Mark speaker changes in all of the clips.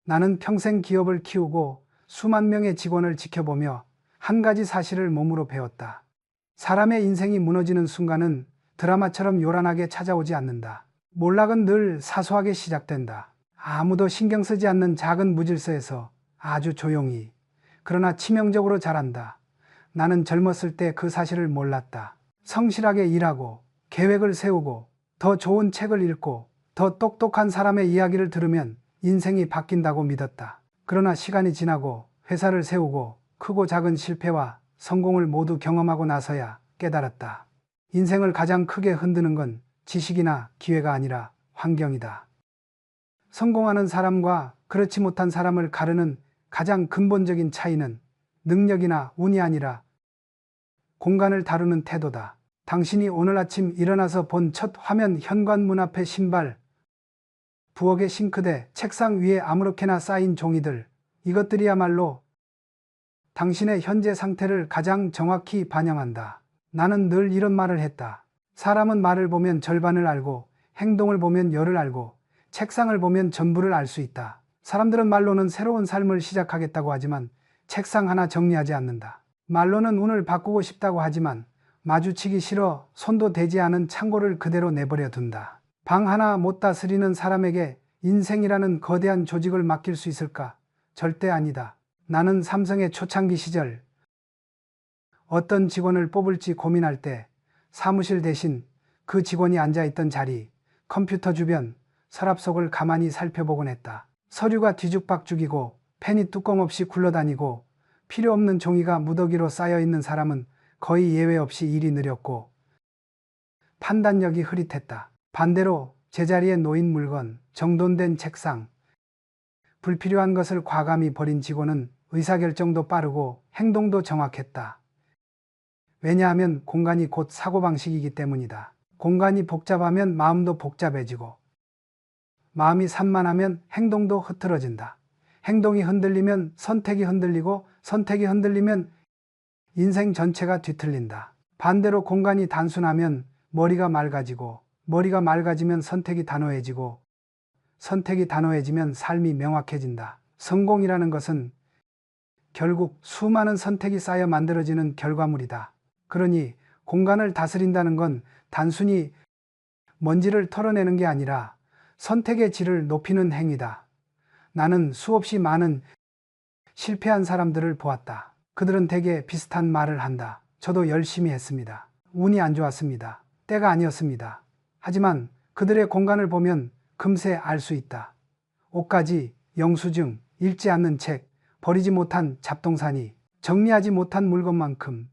Speaker 1: 나는 평생 기업을 키우고 수만 명의 직원을 지켜보며 한 가지 사실을 몸으로 배웠다. 사람의 인생이 무너지는 순간은 드라마처럼 요란하게 찾아오지 않는다. 몰락은 늘 사소하게 시작된다. 아무도 신경 쓰지 않는 작은 무질서에서 아주 조용히, 그러나 치명적으로 자란다. 나는 젊었을 때 그 사실을 몰랐다. 성실하게 일하고 계획을 세우고 더 좋은 책을 읽고 더 똑똑한 사람의 이야기를 들으면 인생이 바뀐다고 믿었다. 그러나 시간이 지나고 회사를 세우고 크고 작은 실패와 성공을 모두 경험하고 나서야 깨달았다. 인생을 가장 크게 흔드는 건 지식이나 기회가 아니라 환경이다. 성공하는 사람과 그렇지 못한 사람을 가르는 가장 근본적인 차이는 능력이나 운이 아니라 공간을 다루는 태도다. 당신이 오늘 아침 일어나서 본 첫 화면, 현관문 앞의 신발, 부엌의 싱크대, 책상 위에 아무렇게나 쌓인 종이들, 이것들이야말로 당신의 현재 상태를 가장 정확히 반영한다. 나는 늘 이런 말을 했다. 사람은 말을 보면 절반을 알고 행동을 보면 열을 알고 책상을 보면 전부를 알 수 있다. 사람들은 말로는 새로운 삶을 시작하겠다고 하지만 책상 하나 정리하지 않는다. 말로는 운을 바꾸고 싶다고 하지만 마주치기 싫어 손도 대지 않은 창고를 그대로 내버려 둔다. 방 하나 못 다스리는 사람에게 인생이라는 거대한 조직을 맡길 수 있을까? 절대 아니다. 나는 삼성의 초창기 시절 어떤 직원을 뽑을지 고민할 때 사무실 대신 그 직원이 앉아있던 자리, 컴퓨터 주변, 서랍 속을 가만히 살펴보곤 했다. 서류가 뒤죽박죽이고 펜이 뚜껑 없이 굴러다니고 필요 없는 종이가 무더기로 쌓여있는 사람은 거의 예외 없이 일이 느렸고 판단력이 흐릿했다. 반대로 제자리에 놓인 물건, 정돈된 책상, 불필요한 것을 과감히 버린 직원은 의사결정도 빠르고 행동도 정확했다. 왜냐하면 공간이 곧 사고방식이기 때문이다. 공간이 복잡하면 마음도 복잡해지고 마음이 산만하면 행동도 흐트러진다. 행동이 흔들리면 선택이 흔들리고 선택이 흔들리면 인생 전체가 뒤틀린다. 반대로 공간이 단순하면 머리가 맑아지고 머리가 맑아지면 선택이 단호해지고 선택이 단호해지면 삶이 명확해진다. 성공이라는 것은 결국 수많은 선택이 쌓여 만들어지는 결과물이다. 그러니 공간을 다스린다는 건 단순히 먼지를 털어내는 게 아니라 선택의 질을 높이는 행위다. 나는 수없이 많은 실패한 사람들을 보았다. 그들은 대개 비슷한 말을 한다. 저도 열심히 했습니다. 운이 안 좋았습니다. 때가 아니었습니다. 하지만 그들의 공간을 보면 금세 알 수 있다. 옷가지, 영수증, 읽지 않는 책, 버리지 못한 잡동사니, 정리하지 못한 물건만큼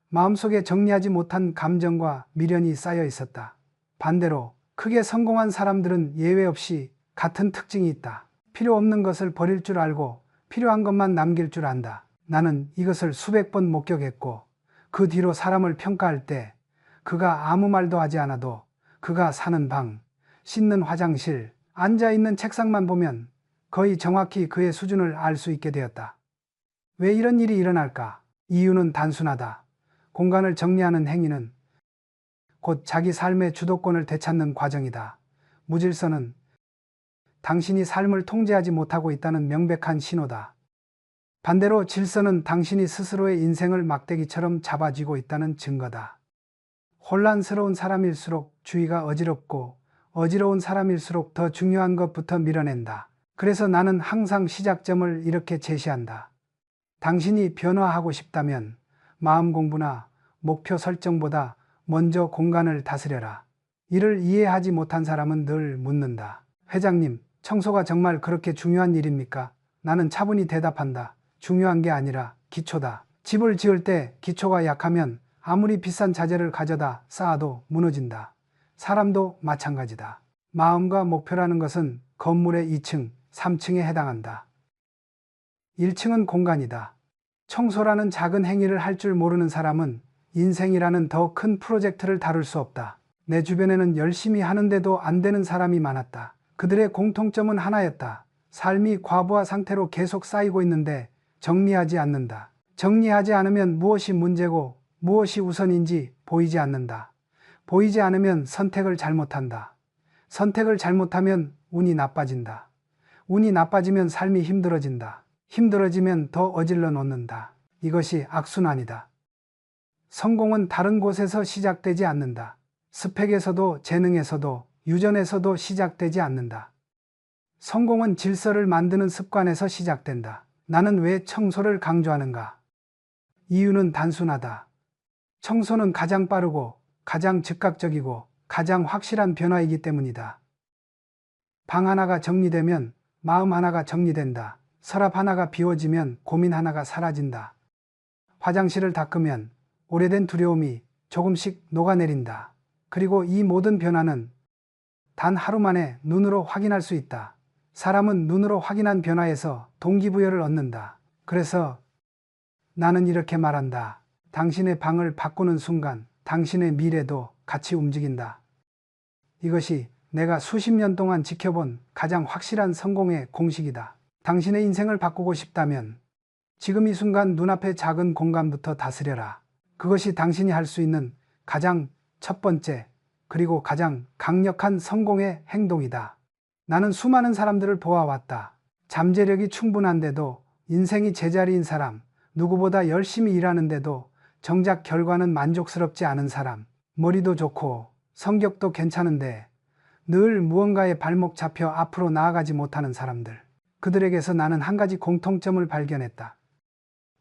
Speaker 1: 마음속에 정리하지 못한 감정과 미련이 쌓여 있었다. 반대로 크게 성공한 사람들은 예외 없이 같은 특징이 있다. 필요 없는 것을 버릴 줄 알고 필요한 것만 남길 줄 안다. 나는 이것을 수백 번 목격했고 그 뒤로 사람을 평가할 때 그가 아무 말도 하지 않아도 그가 사는 방, 씻는 화장실, 앉아있는 책상만 보면 거의 정확히 그의 수준을 알 수 있게 되었다. 왜 이런 일이 일어날까? 이유는 단순하다. 공간을 정리하는 행위는 곧 자기 삶의 주도권을 되찾는 과정이다. 무질서는 당신이 삶을 통제하지 못하고 있다는 명백한 신호다. 반대로 질서는 당신이 스스로의 인생을 막대기처럼 잡아쥐고 있다는 증거다. 혼란스러운 사람일수록 주의가 어지럽고 어지러운 사람일수록 더 중요한 것부터 밀어낸다. 그래서 나는 항상 시작점을 이렇게 제시한다. 당신이 변화하고 싶다면 마음 공부나 목표 설정보다 먼저 공간을 다스려라. 이를 이해하지 못한 사람은 늘 묻는다. 회장님, 청소가 정말 그렇게 중요한 일입니까? 나는 차분히 대답한다. 중요한 게 아니라 기초다. 집을 지을 때 기초가 약하면 아무리 비싼 자재를 가져다 쌓아도 무너진다. 사람도 마찬가지다. 마음과 목표라는 것은 건물의 2층, 3층에 해당한다. 1층은 공간이다. 청소라는 작은 행위를 할 줄 모르는 사람은 인생이라는 더 큰 프로젝트를 다룰 수 없다. 내 주변에는 열심히 하는데도 안 되는 사람이 많았다. 그들의 공통점은 하나였다. 삶이 과부하 상태로 계속 쌓이고 있는데 정리하지 않는다. 정리하지 않으면 무엇이 문제고 무엇이 우선인지 보이지 않는다. 보이지 않으면 선택을 잘못한다. 선택을 잘못하면 운이 나빠진다. 운이 나빠지면 삶이 힘들어진다. 힘들어지면 더 어질러 놓는다. 이것이 악순환이다. 성공은 다른 곳에서 시작되지 않는다. 스펙에서도 재능에서도 유전에서도 시작되지 않는다. 성공은 질서를 만드는 습관에서 시작된다. 나는 왜 청소를 강조하는가? 이유는 단순하다. 청소는 가장 빠르고 가장 즉각적이고 가장 확실한 변화이기 때문이다. 방 하나가 정리되면 마음 하나가 정리된다. 서랍 하나가 비워지면 고민 하나가 사라진다. 화장실을 닦으면 오래된 두려움이 조금씩 녹아내린다. 그리고 이 모든 변화는 단 하루 만에 눈으로 확인할 수 있다. 사람은 눈으로 확인한 변화에서 동기부여를 얻는다. 그래서 나는 이렇게 말한다. 당신의 방을 바꾸는 순간 당신의 미래도 같이 움직인다. 이것이 내가 수십 년 동안 지켜본 가장 확실한 성공의 공식이다. 당신의 인생을 바꾸고 싶다면 지금 이 순간 눈앞의 작은 공간부터 다스려라. 그것이 당신이 할 수 있는 가장 첫 번째 그리고 가장 강력한 성공의 행동이다. 나는 수많은 사람들을 보아왔다. 잠재력이 충분한데도 인생이 제자리인 사람, 누구보다 열심히 일하는데도 정작 결과는 만족스럽지 않은 사람, 머리도 좋고 성격도 괜찮은데 늘 무언가에 발목 잡혀 앞으로 나아가지 못하는 사람들. 그들에게서 나는 한 가지 공통점을 발견했다.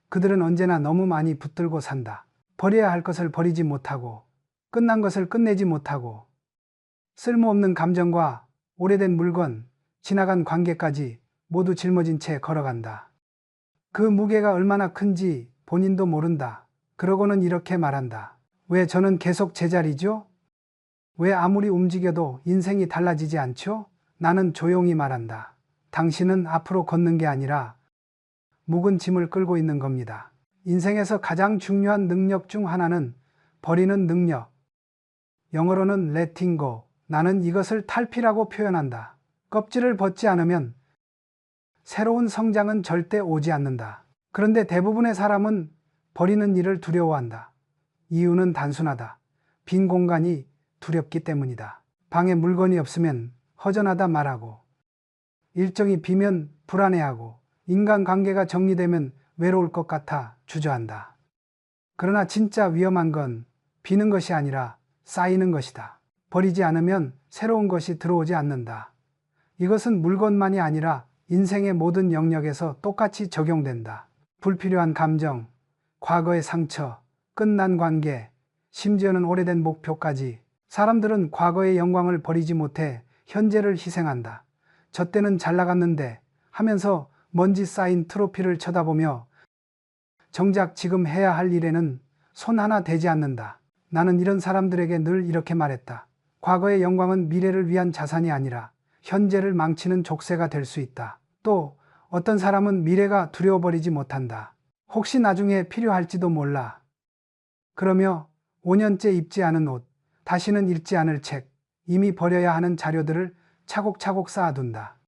Speaker 1: 그들은 언제나 너무 많이 붙들고 산다. 버려야 할 것을 버리지 못하고 끝난 것을 끝내지 못하고 쓸모없는 감정과 오래된 물건, 지나간 관계까지 모두 짊어진 채 걸어간다. 그 무게가 얼마나 큰지 본인도 모른다. 그러고는 이렇게 말한다. 왜 저는 계속 제자리죠? 왜 아무리 움직여도 인생이 달라지지 않죠? 나는 조용히 말한다. 당신은 앞으로 걷는 게 아니라 묵은 짐을 끌고 있는 겁니다. 인생에서 가장 중요한 능력 중 하나는 버리는 능력. 영어로는 letting go. 나는 이것을 탈피라고 표현한다. 껍질을 벗지 않으면 새로운 성장은 절대 오지 않는다. 그런데 대부분의 사람은 버리는 일을 두려워한다. 이유는 단순하다. 빈 공간이 두렵기 때문이다. 방에 물건이 없으면 허전하다 말하고, 일정이 비면 불안해하고, 인간관계가 정리되면 외로울 것 같아 주저한다. 그러나 진짜 위험한 건 비는 것이 아니라 쌓이는 것이다. 버리지 않으면 새로운 것이 들어오지 않는다. 이것은 물건만이 아니라 인생의 모든 영역에서 똑같이 적용된다. 불필요한 감정, 과거의 상처, 끝난 관계, 심지어는 오래된 목표까지. 사람들은 과거의 영광을 버리지 못해 현재를 희생한다. 저 때는 잘 나갔는데 하면서 먼지 쌓인 트로피를 쳐다보며 정작 지금 해야 할 일에는 손 하나 대지 않는다. 나는 이런 사람들에게 늘 이렇게 말했다. 과거의 영광은 미래를 위한 자산이 아니라 현재를 망치는 족쇄가 될 수 있다. 또 어떤 사람은 미래가 두려워버리지 못한다. 혹시 나중에 필요할지도 몰라. 그러며 5년째 입지 않은 옷, 다시는 읽지 않을 책, 이미 버려야 하는 자료들을 차곡차곡 쌓아둔다.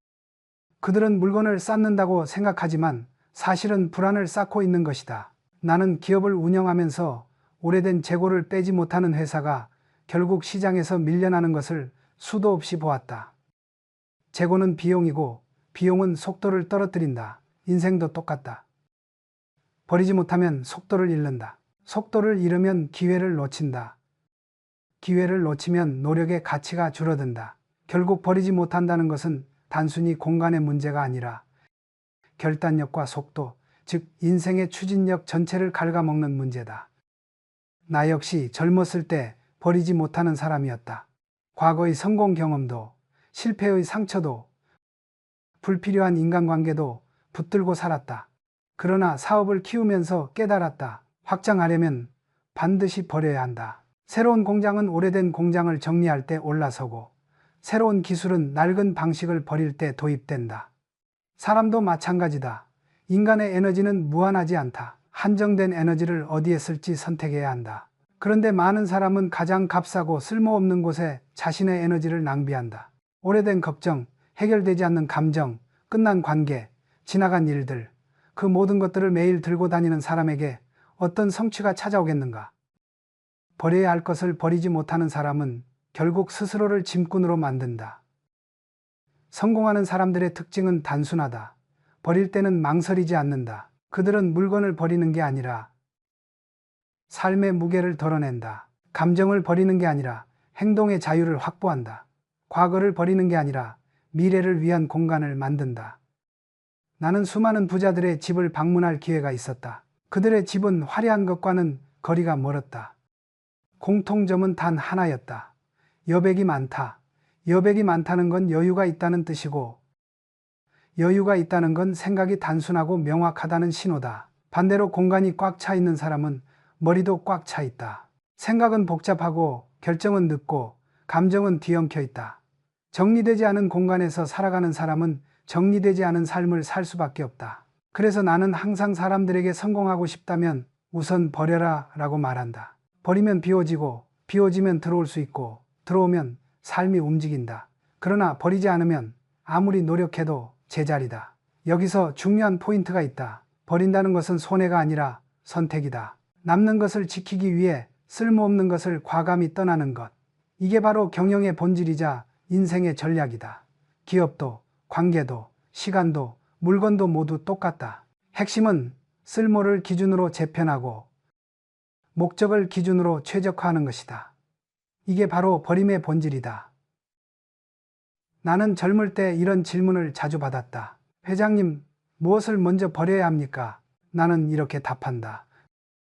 Speaker 1: 그들은 물건을 쌓는다고 생각하지만 사실은 불안을 쌓고 있는 것이다. 나는 기업을 운영하면서 오래된 재고를 빼지 못하는 회사가 결국 시장에서 밀려나는 것을 수도 없이 보았다. 재고는 비용이고 비용은 속도를 떨어뜨린다. 인생도 똑같다. 버리지 못하면 속도를 잃는다. 속도를 잃으면 기회를 놓친다. 기회를 놓치면 노력의 가치가 줄어든다. 결국 버리지 못한다는 것은 단순히 공간의 문제가 아니라 결단력과 속도, 즉 인생의 추진력 전체를 갉아먹는 문제다. 나 역시 젊었을 때 버리지 못하는 사람이었다. 과거의 성공 경험도, 실패의 상처도, 불필요한 인간관계도 붙들고 살았다. 그러나 사업을 키우면서 깨달았다. 확장하려면 반드시 버려야 한다. 새로운 공장은 오래된 공장을 정리할 때 올라서고, 새로운 기술은 낡은 방식을 버릴 때 도입된다. 사람도 마찬가지다. 인간의 에너지는 무한하지 않다. 한정된 에너지를 어디에 쓸지 선택해야 한다. 그런데 많은 사람은 가장 값싸고 쓸모없는 곳에 자신의 에너지를 낭비한다. 오래된 걱정, 해결되지 않는 감정, 끝난 관계, 지나간 일들, 그 모든 것들을 매일 들고 다니는 사람에게 어떤 성취가 찾아오겠는가? 버려야 할 것을 버리지 못하는 사람은 결국 스스로를 짐꾼으로 만든다. 성공하는 사람들의 특징은 단순하다. 버릴 때는 망설이지 않는다. 그들은 물건을 버리는 게 아니라 삶의 무게를 덜어낸다. 감정을 버리는 게 아니라 행동의 자유를 확보한다. 과거를 버리는 게 아니라 미래를 위한 공간을 만든다. 나는 수많은 부자들의 집을 방문할 기회가 있었다. 그들의 집은 화려한 것과는 거리가 멀었다. 공통점은 단 하나였다. 여백이 많다. 여백이 많다는 건 여유가 있다는 뜻이고, 여유가 있다는 건 생각이 단순하고 명확하다는 신호다. 반대로 공간이 꽉 차 있는 사람은 머리도 꽉 차 있다. 생각은 복잡하고 결정은 늦고 감정은 뒤엉켜 있다. 정리되지 않은 공간에서 살아가는 사람은 정리되지 않은 삶을 살 수밖에 없다. 그래서 나는 항상 사람들에게 성공하고 싶다면 우선 버려라 라고 말한다. 버리면 비워지고, 비워지면 들어올 수 있고, 들어오면 삶이 움직인다. 그러나 버리지 않으면 아무리 노력해도 제자리다. 여기서 중요한 포인트가 있다. 버린다는 것은 손해가 아니라 선택이다. 남는 것을 지키기 위해 쓸모없는 것을 과감히 떠나는 것. 이게 바로 경영의 본질이자 인생의 전략이다. 기업도, 관계도, 시간도, 물건도 모두 똑같다. 핵심은 쓸모를 기준으로 재편하고 목적을 기준으로 최적화하는 것이다. 이게 바로 버림의 본질이다. 나는 젊을 때 이런 질문을 자주 받았다. 회장님, 무엇을 먼저 버려야 합니까? 나는 이렇게 답한다.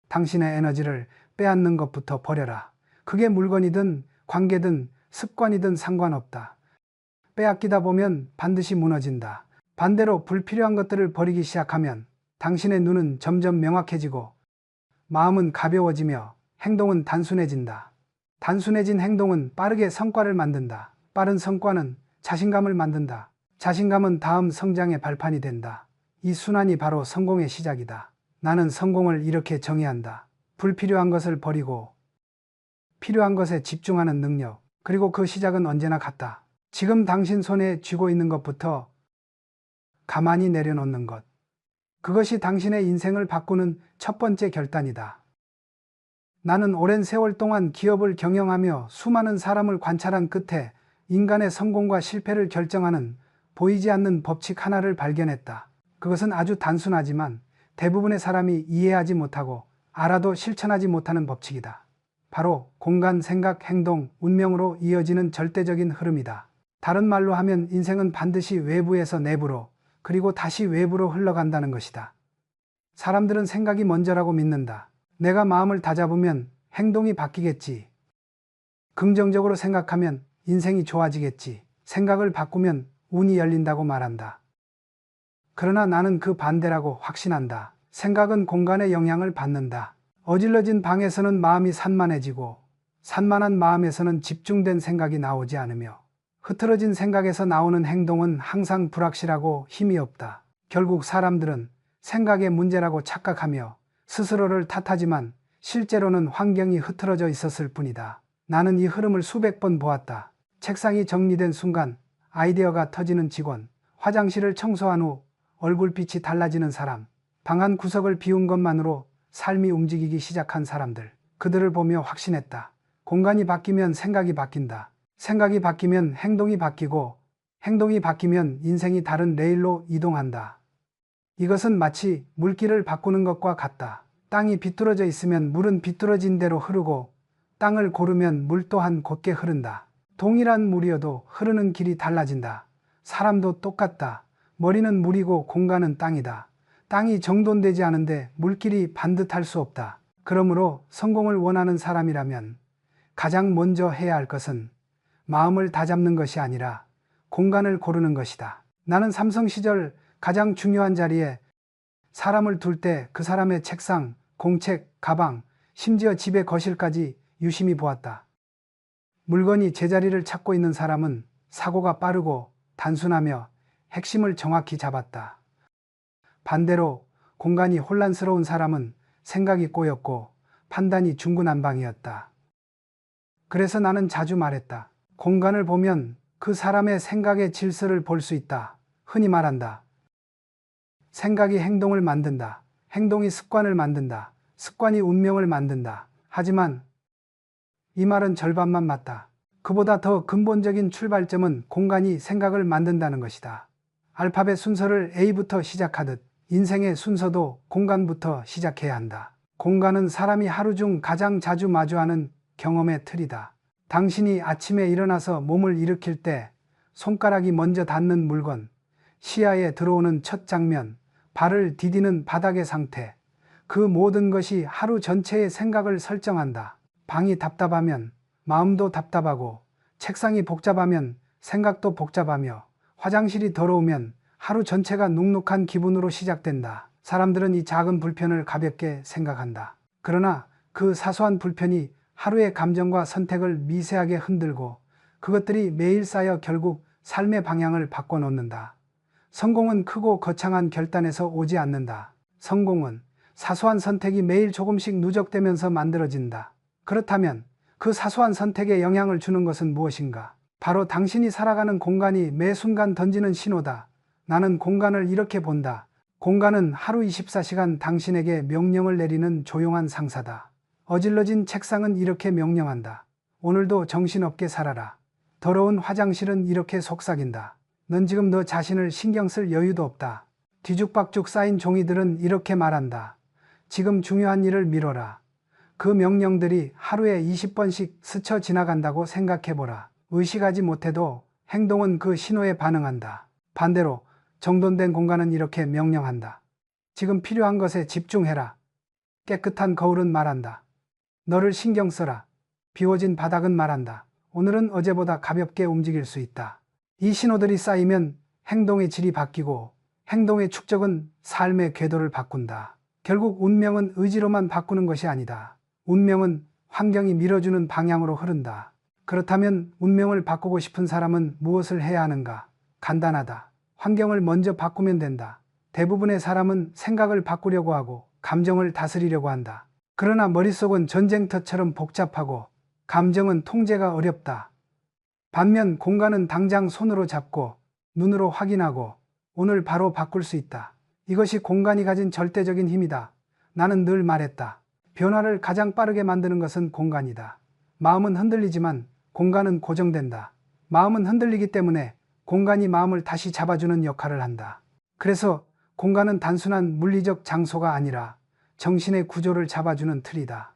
Speaker 1: 당신의 에너지를 빼앗는 것부터 버려라. 그게 물건이든 관계든 습관이든 상관없다. 빼앗기다 보면 반드시 무너진다. 반대로 불필요한 것들을 버리기 시작하면 당신의 눈은 점점 명확해지고 마음은 가벼워지며 행동은 단순해진다. 단순해진 행동은 빠르게 성과를 만든다. 빠른 성과는 자신감을 만든다. 자신감은 다음 성장의 발판이 된다. 이 순환이 바로 성공의 시작이다. 나는 성공을 이렇게 정의한다. 불필요한 것을 버리고 필요한 것에 집중하는 능력. 그리고 그 시작은 언제나 같다. 지금 당신 손에 쥐고 있는 것부터 가만히 내려놓는 것. 그것이 당신의 인생을 바꾸는 첫 번째 결단이다. 나는 오랜 세월 동안 기업을 경영하며 수많은 사람을 관찰한 끝에 인간의 성공과 실패를 결정하는 보이지 않는 법칙 하나를 발견했다. 그것은 아주 단순하지만 대부분의 사람이 이해하지 못하고 알아도 실천하지 못하는 법칙이다. 바로 공간, 생각, 행동, 운명으로 이어지는 절대적인 흐름이다. 다른 말로 하면 인생은 반드시 외부에서 내부로 그리고 다시 외부로 흘러간다는 것이다. 사람들은 생각이 먼저라고 믿는다. 내가 마음을 다잡으면 행동이 바뀌겠지. 긍정적으로 생각하면 인생이 좋아지겠지. 생각을 바꾸면 운이 열린다고 말한다. 그러나 나는 그 반대라고 확신한다. 생각은 공간에 영향을 받는다. 어질러진 방에서는 마음이 산만해지고 산만한 마음에서는 집중된 생각이 나오지 않으며 흐트러진 생각에서 나오는 행동은 항상 불확실하고 힘이 없다. 결국 사람들은 생각의 문제라고 착각하며 스스로를 탓하지만 실제로는 환경이 흐트러져 있었을 뿐이다. 나는 이 흐름을 수백 번 보았다. 책상이 정리된 순간 아이디어가 터지는 직원, 화장실을 청소한 후 얼굴빛이 달라지는 사람, 방 한 구석을 비운 것만으로 삶이 움직이기 시작한 사람들. 그들을 보며 확신했다. 공간이 바뀌면 생각이 바뀐다. 생각이 바뀌면 행동이 바뀌고 행동이 바뀌면 인생이 다른 레일로 이동한다. 이것은 마치 물길을 바꾸는 것과 같다. 땅이 비뚤어져 있으면 물은 비뚤어진 대로 흐르고 땅을 고르면 물 또한 곧게 흐른다. 동일한 물이어도 흐르는 길이 달라진다. 사람도 똑같다. 머리는 물이고 공간은 땅이다. 땅이 정돈되지 않은데 물길이 반듯할 수 없다. 그러므로 성공을 원하는 사람이라면 가장 먼저 해야 할 것은 마음을 다잡는 것이 아니라 공간을 고르는 것이다. 나는 삼성 시절 가장 중요한 자리에 사람을 둘 때 그 사람의 책상, 공책, 가방, 심지어 집의 거실까지 유심히 보았다. 물건이 제자리를 찾고 있는 사람은 사고가 빠르고 단순하며 핵심을 정확히 잡았다. 반대로 공간이 혼란스러운 사람은 생각이 꼬였고 판단이 중구난방이었다. 그래서 나는 자주 말했다. 공간을 보면 그 사람의 생각의 질서를 볼 수 있다. 흔히 말한다. 생각이 행동을 만든다. 행동이 습관을 만든다. 습관이 운명을 만든다. 하지만 이 말은 절반만 맞다. 그보다 더 근본적인 출발점은 공간이 생각을 만든다는 것이다. 알파벳 순서를 A부터 시작하듯 인생의 순서도 공간부터 시작해야 한다. 공간은 사람이 하루 중 가장 자주 마주하는 경험의 틀이다. 당신이 아침에 일어나서 몸을 일으킬 때 손가락이 먼저 닿는 물건, 시야에 들어오는 첫 장면, 발을 디디는 바닥의 상태, 그 모든 것이 하루 전체의 생각을 설정한다. 방이 답답하면 마음도 답답하고, 책상이 복잡하면 생각도 복잡하며, 화장실이 더러우면 하루 전체가 눅눅한 기분으로 시작된다. 사람들은 이 작은 불편을 가볍게 생각한다. 그러나 그 사소한 불편이 하루의 감정과 선택을 미세하게 흔들고 그것들이 매일 쌓여 결국 삶의 방향을 바꿔놓는다. 성공은 크고 거창한 결단에서 오지 않는다. 성공은 사소한 선택이 매일 조금씩 누적되면서 만들어진다. 그렇다면 그 사소한 선택에 영향을 주는 것은 무엇인가? 바로 당신이 살아가는 공간이 매 순간 던지는 신호다. 나는 공간을 이렇게 본다. 공간은 하루 24시간 당신에게 명령을 내리는 조용한 상사다. 어질러진 책상은 이렇게 명령한다. 오늘도 정신없게 살아라. 더러운 화장실은 이렇게 속삭인다. 넌 지금 너 자신을 신경 쓸 여유도 없다. 뒤죽박죽 쌓인 종이들은 이렇게 말한다. 지금 중요한 일을 미뤄라. 그 명령들이 하루에 20번씩 스쳐 지나간다고 생각해보라. 의식하지 못해도 행동은 그 신호에 반응한다. 반대로 정돈된 공간은 이렇게 명령한다. 지금 필요한 것에 집중해라. 깨끗한 거울은 말한다. 너를 신경 써라. 비워진 바닥은 말한다. 오늘은 어제보다 가볍게 움직일 수 있다. 이 신호들이 쌓이면 행동의 질이 바뀌고 행동의 축적은 삶의 궤도를 바꾼다. 결국 운명은 의지로만 바꾸는 것이 아니다. 운명은 환경이 밀어주는 방향으로 흐른다. 그렇다면 운명을 바꾸고 싶은 사람은 무엇을 해야 하는가? 간단하다. 환경을 먼저 바꾸면 된다. 대부분의 사람은 생각을 바꾸려고 하고 감정을 다스리려고 한다. 그러나 머릿속은 전쟁터처럼 복잡하고 감정은 통제가 어렵다. 반면 공간은 당장 손으로 잡고 눈으로 확인하고 오늘 바로 바꿀 수 있다. 이것이 공간이 가진 절대적인 힘이다. 나는 늘 말했다. 변화를 가장 빠르게 만드는 것은 공간이다. 마음은 흔들리지만 공간은 고정된다. 마음은 흔들리기 때문에 공간이 마음을 다시 잡아주는 역할을 한다. 그래서 공간은 단순한 물리적 장소가 아니라 정신의 구조를 잡아주는 틀이다.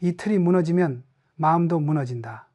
Speaker 1: 이 틀이 무너지면 마음도 무너진다.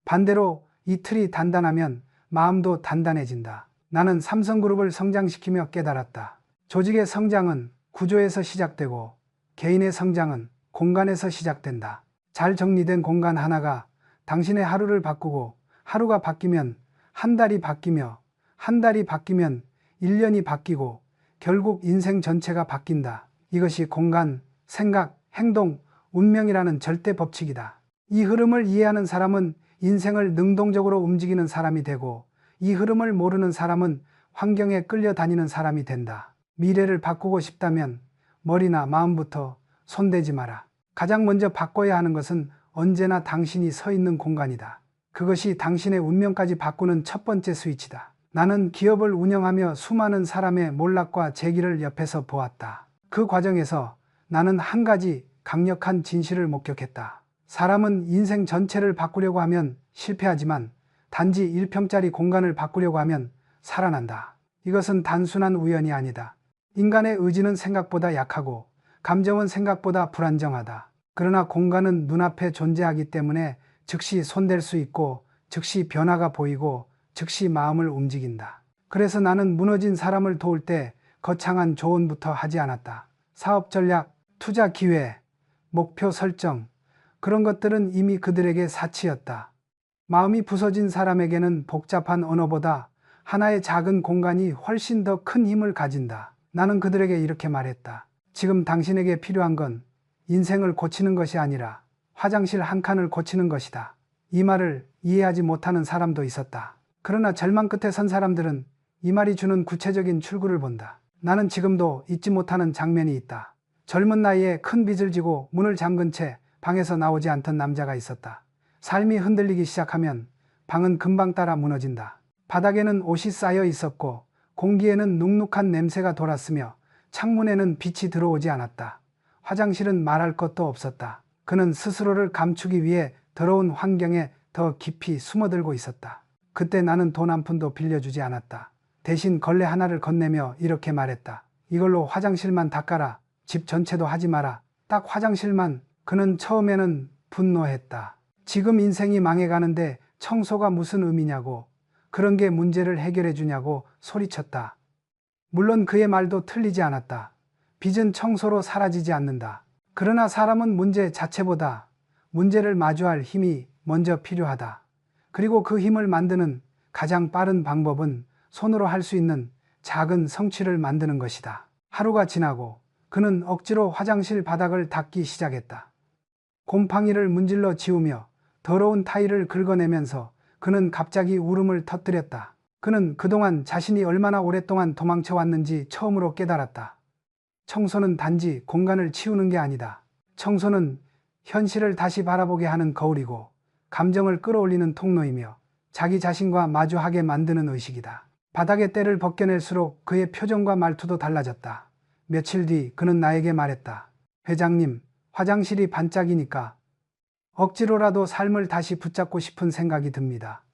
Speaker 1: 반대로 이 틀이 단단하면 마음도 단단해진다. 나는 삼성그룹을 성장시키며 깨달았다. 조직의 성장은 구조에서 시작되고 개인의 성장은 공간에서 시작된다. 잘 정리된 공간 하나가 당신의 하루를 바꾸고 하루가 바뀌면 한 달이 바뀌며 한 달이 바뀌면 1년이 바뀌고 결국 인생 전체가 바뀐다. 이것이 공간, 생각, 행동, 운명이라는 절대 법칙이다. 이 흐름을 이해하는 사람은 인생을 능동적으로 움직이는 사람이 되고 이 흐름을 모르는 사람은 환경에 끌려다니는 사람이 된다. 미래를 바꾸고 싶다면 머리나 마음부터 손대지 마라. 가장 먼저 바꿔야 하는 것은 언제나 당신이 서 있는 공간이다. 그것이 당신의 운명까지 바꾸는 첫 번째 스위치다. 나는 기업을 운영하며 수많은 사람의 몰락과 재기를 옆에서 보았다. 그 과정에서 나는 한 가지 강력한 진실을 목격했다. 사람은 인생 전체를 바꾸려고 하면 실패하지만 단지 1평짜리 공간을 바꾸려고 하면 살아난다. 이것은 단순한 우연이 아니다. 인간의 의지는 생각보다 약하고 감정은 생각보다 불안정하다. 그러나 공간은 눈앞에 존재하기 때문에 즉시 손댈 수 있고 즉시 변화가 보이고 즉시 마음을 움직인다. 그래서 나는 무너진 사람을 도울 때 거창한 조언부터 하지 않았다. 사업 전략, 투자 기회, 목표 설정, 그런 것들은 이미 그들에게 사치였다. 마음이 부서진 사람에게는 복잡한 언어보다 하나의 작은 공간이 훨씬 더 큰 힘을 가진다. 나는 그들에게 이렇게 말했다. 지금 당신에게 필요한 건 인생을 고치는 것이 아니라 화장실 한 칸을 고치는 것이다. 이 말을 이해하지 못하는 사람도 있었다. 그러나 절망 끝에 선 사람들은 이 말이 주는 구체적인 출구를 본다. 나는 지금도 잊지 못하는 장면이 있다. 젊은 나이에 큰 빚을 지고 문을 잠근 채 방에서 나오지 않던 남자가 있었다. 삶이 흔들리기 시작하면 방은 금방 따라 무너진다. 바닥에는 옷이 쌓여 있었고 공기에는 눅눅한 냄새가 돌았으며 창문에는 빛이 들어오지 않았다. 화장실은 말할 것도 없었다. 그는 스스로를 감추기 위해 더러운 환경에 더 깊이 숨어들고 있었다. 그때 나는 돈 한 푼도 빌려주지 않았다. 대신 걸레 하나를 건네며 이렇게 말했다. 이걸로 화장실만 닦아라. 집 전체도 하지 마라. 딱 화장실만. 그는 처음에는 분노했다. 지금 인생이 망해가는데 청소가 무슨 의미냐고. 그런 게 문제를 해결해 주냐고 소리쳤다. 물론 그의 말도 틀리지 않았다. 빚은 청소로 사라지지 않는다. 그러나 사람은 문제 자체보다 문제를 마주할 힘이 먼저 필요하다. 그리고 그 힘을 만드는 가장 빠른 방법은 손으로 할 수 있는 작은 성취를 만드는 것이다. 하루가 지나고 그는 억지로 화장실 바닥을 닦기 시작했다. 곰팡이를 문질러 지우며 더러운 타일을 긁어내면서 그는 갑자기 울음을 터뜨렸다. 그는 그동안 자신이 얼마나 오랫동안 도망쳐 왔는지 처음으로 깨달았다. 청소는 단지 공간을 치우는 게 아니다. 청소는 현실을 다시 바라보게 하는 거울이고 감정을 끌어올리는 통로이며 자기 자신과 마주하게 만드는 의식이다. 바닥에 때를 벗겨낼수록 그의 표정과 말투도 달라졌다. 며칠 뒤 그는 나에게 말했다. 회장님, 화장실이 반짝이니까 억지로라도 삶을 다시 붙잡고 싶은 생각이 듭니다.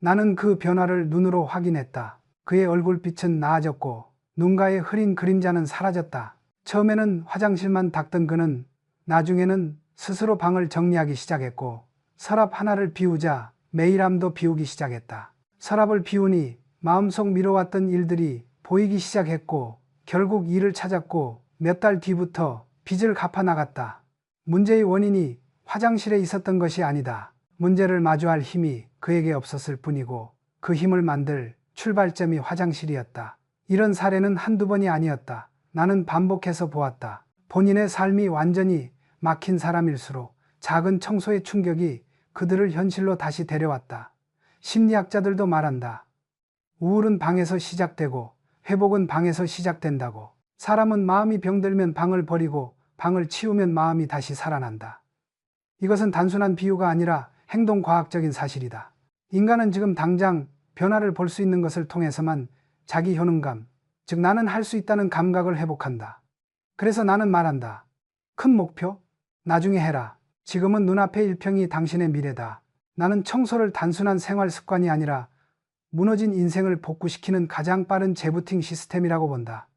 Speaker 1: 나는 그 변화를 눈으로 확인했다. 그의 얼굴빛은 나아졌고 눈가의 흐린 그림자는 사라졌다. 처음에는 화장실만 닦던 그는 나중에는 스스로 방을 정리하기 시작했고 서랍 하나를 비우자 메일함도 비우기 시작했다. 서랍을 비우니 마음속 미뤄왔던 일들이 보이기 시작했고 결국 일을 찾았고 몇 달 뒤부터 빚을 갚아 나갔다. 문제의 원인이 화장실에 있었던 것이 아니다. 문제를 마주할 힘이 그에게 없었을 뿐이고 그 힘을 만들 출발점이 화장실이었다. 이런 사례는 한두 번이 아니었다. 나는 반복해서 보았다. 본인의 삶이 완전히 막힌 사람일수록 작은 청소의 충격이 그들을 현실로 다시 데려왔다. 심리학자들도 말한다. 우울은 방에서 시작되고 회복은 방에서 시작된다고. 사람은 마음이 병들면 방을 버리고 방을 치우면 마음이 다시 살아난다. 이것은 단순한 비유가 아니라 행동과학적인 사실이다. 인간은 지금 당장 변화를 볼 수 있는 것을 통해서만 자기 효능감, 즉 나는 할 수 있다는 감각을 회복한다. 그래서 나는 말한다. 큰 목표? 나중에 해라. 지금은 눈앞의 일평이 당신의 미래다. 나는 청소를 단순한 생활 습관이 아니라 무너진 인생을 복구시키는 가장 빠른 재부팅 시스템이라고 본다.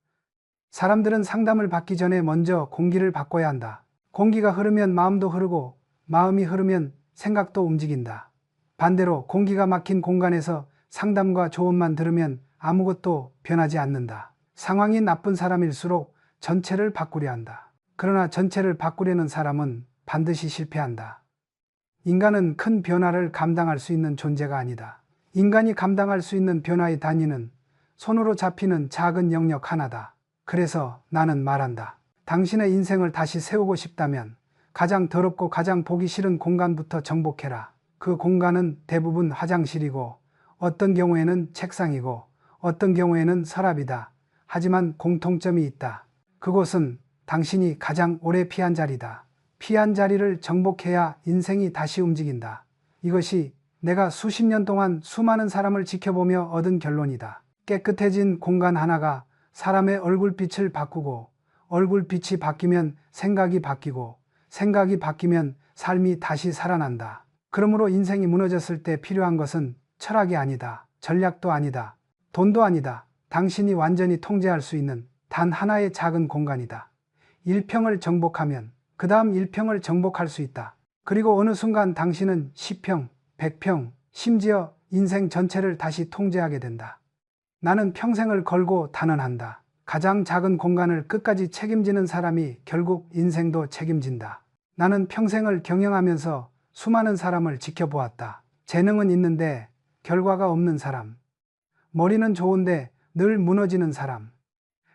Speaker 1: 사람들은 상담을 받기 전에 먼저 공기를 바꿔야 한다. 공기가 흐르면 마음도 흐르고 마음이 흐르면 생각도 움직인다. 반대로 공기가 막힌 공간에서 상담과 조언만 들으면 아무것도 변하지 않는다. 상황이 나쁜 사람일수록 전체를 바꾸려 한다. 그러나 전체를 바꾸려는 사람은 반드시 실패한다. 인간은 큰 변화를 감당할 수 있는 존재가 아니다. 인간이 감당할 수 있는 변화의 단위는 손으로 잡히는 작은 영역 하나다. 그래서 나는 말한다. 당신의 인생을 다시 세우고 싶다면 가장 더럽고 가장 보기 싫은 공간부터 정복해라. 그 공간은 대부분 화장실이고 어떤 경우에는 책상이고 어떤 경우에는 서랍이다. 하지만 공통점이 있다. 그곳은 당신이 가장 오래 피한 자리다. 피한 자리를 정복해야 인생이 다시 움직인다. 이것이 내가 수십 년 동안 수많은 사람을 지켜보며 얻은 결론이다. 깨끗해진 공간 하나가 사람의 얼굴빛을 바꾸고 얼굴빛이 바뀌면 생각이 바뀌고 생각이 바뀌면 삶이 다시 살아난다. 그러므로 인생이 무너졌을 때 필요한 것은 철학이 아니다. 전략도 아니다. 돈도 아니다. 당신이 완전히 통제할 수 있는 단 하나의 작은 공간이다. 1평을 정복하면 그 다음 1평을 정복할 수 있다. 그리고 어느 순간 당신은 10평, 100평, 심지어 인생 전체를 다시 통제하게 된다. 나는 평생을 걸고 단언한다. 가장 작은 공간을 끝까지 책임지는 사람이 결국 인생도 책임진다. 나는 평생을 경영하면서 수많은 사람을 지켜보았다. 재능은 있는데 결과가 없는 사람. 머리는 좋은데 늘 무너지는 사람.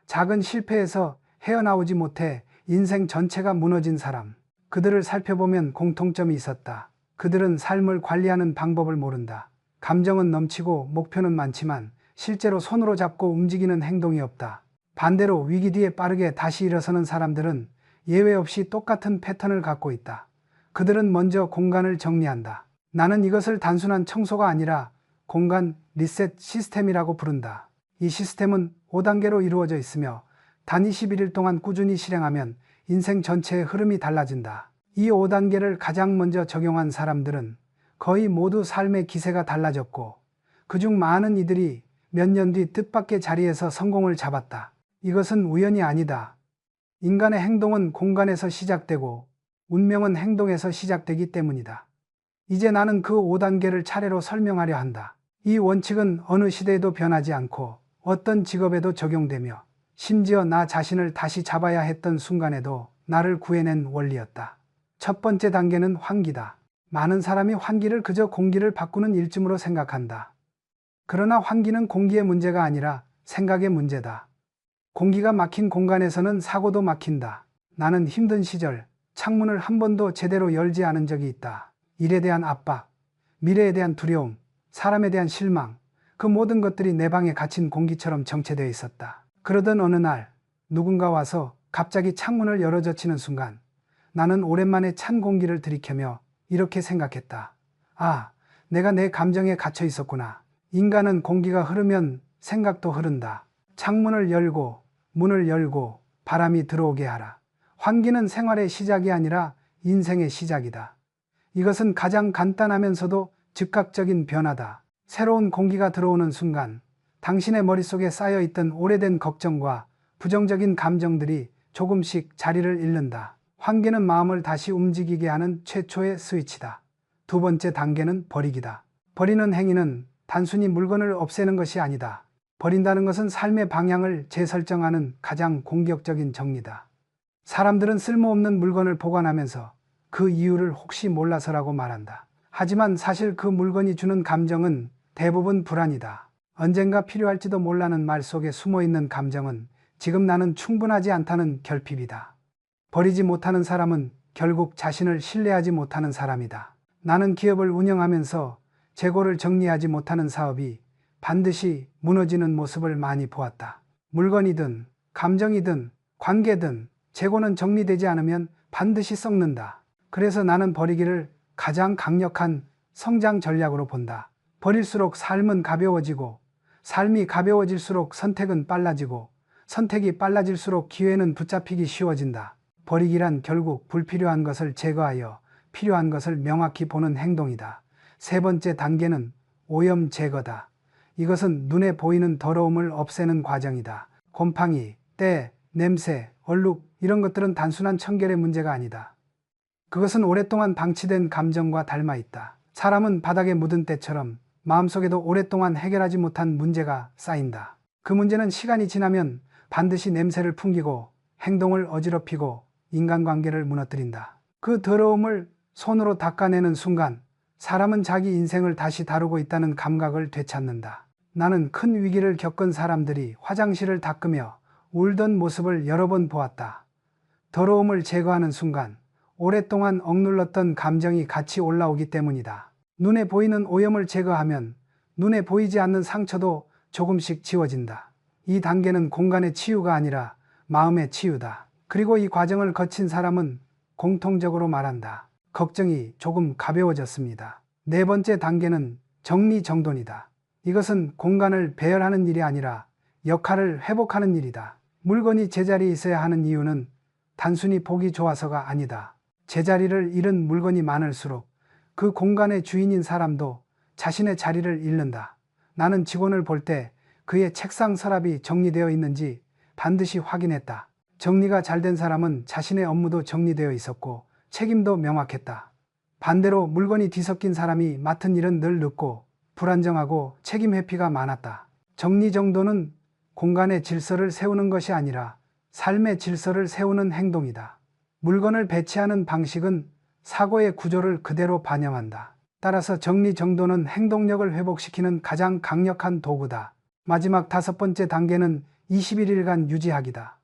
Speaker 1: 작은 실패에서 헤어나오지 못해 인생 전체가 무너진 사람. 그들을 살펴보면 공통점이 있었다. 그들은 삶을 관리하는 방법을 모른다. 감정은 넘치고 목표는 많지만 실제로 손으로 잡고 움직이는 행동이 없다. 반대로 위기 뒤에 빠르게 다시 일어서는 사람들은 예외 없이 똑같은 패턴을 갖고 있다. 그들은 먼저 공간을 정리한다. 나는 이것을 단순한 청소가 아니라 공간 리셋 시스템이라고 부른다. 이 시스템은 5단계로 이루어져 있으며 단 21일 동안 꾸준히 실행하면 인생 전체의 흐름이 달라진다. 이 5단계를 가장 먼저 적용한 사람들은 거의 모두 삶의 기세가 달라졌고 그중 많은 이들이 몇 년 뒤 뜻밖의 자리에서 성공을 잡았다. 이것은 우연이 아니다. 인간의 행동은 공간에서 시작되고 운명은 행동에서 시작되기 때문이다. 이제 나는 그 5단계를 차례로 설명하려 한다. 이 원칙은 어느 시대에도 변하지 않고 어떤 직업에도 적용되며 심지어 나 자신을 다시 잡아야 했던 순간에도 나를 구해낸 원리였다. 첫 번째 단계는 환기다. 많은 사람이 환기를 그저 공기를 바꾸는 일쯤으로 생각한다. 그러나 환기는 공기의 문제가 아니라 생각의 문제다. 공기가 막힌 공간에서는 사고도 막힌다. 나는 힘든 시절 창문을 한 번도 제대로 열지 않은 적이 있다. 일에 대한 압박, 미래에 대한 두려움, 사람에 대한 실망, 그 모든 것들이 내 방에 갇힌 공기처럼 정체되어 있었다. 그러던 어느 날 누군가 와서 갑자기 창문을 열어젖히는 순간 나는 오랜만에 찬 공기를 들이켜며 이렇게 생각했다. 아, 내가 내 감정에 갇혀 있었구나. 인간은 공기가 흐르면 생각도 흐른다. 창문을 열고 문을 열고 바람이 들어오게 하라. 환기는 생활의 시작이 아니라 인생의 시작이다. 이것은 가장 간단하면서도 즉각적인 변화다. 새로운 공기가 들어오는 순간 당신의 머릿속에 쌓여있던 오래된 걱정과 부정적인 감정들이 조금씩 자리를 잃는다. 환기는 마음을 다시 움직이게 하는 최초의 스위치다. 두 번째 단계는 버리기다. 버리는 행위는 단순히 물건을 없애는 것이 아니다. 버린다는 것은 삶의 방향을 재설정하는 가장 공격적인 정리다. 사람들은 쓸모없는 물건을 보관하면서 그 이유를 혹시 몰라서라고 말한다. 하지만 사실 그 물건이 주는 감정은 대부분 불안이다. 언젠가 필요할지도 몰라는 말 속에 숨어있는 감정은 지금 나는 충분하지 않다는 결핍이다. 버리지 못하는 사람은 결국 자신을 신뢰하지 못하는 사람이다. 나는 기업을 운영하면서 재고를 정리하지 못하는 사업이 반드시 무너지는 모습을 많이 보았다. 물건이든 감정이든 관계든 재고는 정리되지 않으면 반드시 썩는다. 그래서 나는 버리기를 가장 강력한 성장 전략으로 본다. 버릴수록 삶은 가벼워지고 삶이 가벼워질수록 선택은 빨라지고 선택이 빨라질수록 기회는 붙잡히기 쉬워진다. 버리기란 결국 불필요한 것을 제거하여 필요한 것을 명확히 보는 행동이다. 세 번째 단계는 오염 제거다. 이것은 눈에 보이는 더러움을 없애는 과정이다. 곰팡이, 때, 냄새, 얼룩 이런 것들은 단순한 청결의 문제가 아니다. 그것은 오랫동안 방치된 감정과 닮아 있다. 사람은 바닥에 묻은 때처럼 마음속에도 오랫동안 해결하지 못한 문제가 쌓인다. 그 문제는 시간이 지나면 반드시 냄새를 풍기고 행동을 어지럽히고 인간관계를 무너뜨린다. 그 더러움을 손으로 닦아내는 순간 사람은 자기 인생을 다시 다루고 있다는 감각을 되찾는다. 나는 큰 위기를 겪은 사람들이 화장실을 닦으며 울던 모습을 여러 번 보았다. 더러움을 제거하는 순간 오랫동안 억눌렀던 감정이 같이 올라오기 때문이다. 눈에 보이는 오염을 제거하면 눈에 보이지 않는 상처도 조금씩 지워진다. 이 단계는 공간의 치유가 아니라 마음의 치유다. 그리고 이 과정을 거친 사람은 공통적으로 말한다. 걱정이 조금 가벼워졌습니다. 네 번째 단계는 정리정돈이다. 이것은 공간을 배열하는 일이 아니라 역할을 회복하는 일이다. 물건이 제자리에 있어야 하는 이유는 단순히 보기 좋아서가 아니다. 제자리를 잃은 물건이 많을수록 그 공간의 주인인 사람도 자신의 자리를 잃는다. 나는 직원을 볼 때 그의 책상 서랍이 정리되어 있는지 반드시 확인했다. 정리가 잘 된 사람은 자신의 업무도 정리되어 있었고 책임도 명확했다. 반대로 물건이 뒤섞인 사람이 맡은 일은 늘 늦고 불안정하고 책임 회피가 많았다. 정리정돈은 공간의 질서를 세우는 것이 아니라 삶의 질서를 세우는 행동이다. 물건을 배치하는 방식은 사고의 구조를 그대로 반영한다. 따라서 정리정돈은 행동력을 회복시키는 가장 강력한 도구다. 마지막 다섯 번째 단계는 21일간 유지하기다.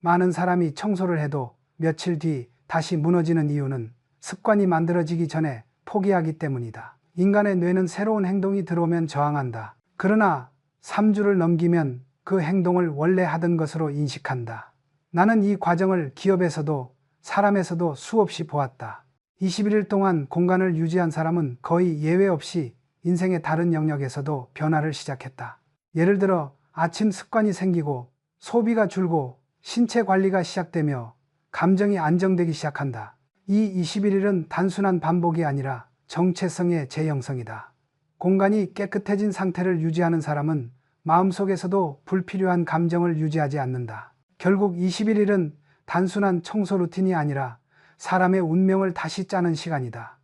Speaker 1: 많은 사람이 청소를 해도 며칠 뒤 다시 무너지는 이유는 습관이 만들어지기 전에 포기하기 때문이다. 인간의 뇌는 새로운 행동이 들어오면 저항한다. 그러나 3주를 넘기면 그 행동을 원래 하던 것으로 인식한다. 나는 이 과정을 기업에서도 사람에서도 수없이 보았다. 21일 동안 공간을 유지한 사람은 거의 예외 없이 인생의 다른 영역에서도 변화를 시작했다. 예를 들어 아침 습관이 생기고 소비가 줄고 신체 관리가 시작되며 감정이 안정되기 시작한다. 이 21일은 단순한 반복이 아니라 정체성의 재형성이다. 공간이 깨끗해진 상태를 유지하는 사람은 마음속에서도 불필요한 감정을 유지하지 않는다. 결국 21일은 단순한 청소 루틴이 아니라 사람의 운명을 다시 짜는 시간이다.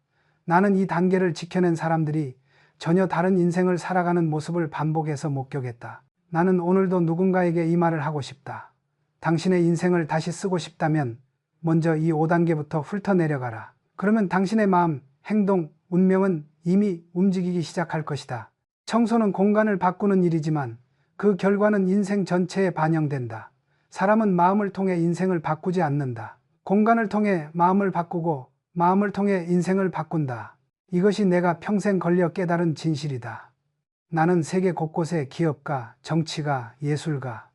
Speaker 1: 나는 이 단계를 지켜낸 사람들이 전혀 다른 인생을 살아가는 모습을 반복해서 목격했다. 나는 오늘도 누군가에게 이 말을 하고 싶다. 당신의 인생을 다시 쓰고 싶다면 먼저 이 5단계부터 훑어내려가라. 그러면 당신의 마음, 행동, 운명은 이미 움직이기 시작할 것이다. 청소는 공간을 바꾸는 일이지만 그 결과는 인생 전체에 반영된다. 사람은 마음을 통해 인생을 바꾸지 않는다. 공간을 통해 마음을 바꾸고 마음을 통해 인생을 바꾼다. 이것이 내가 평생 걸려 깨달은 진실이다. 나는 세계 곳곳에 기업가, 정치가, 예술가,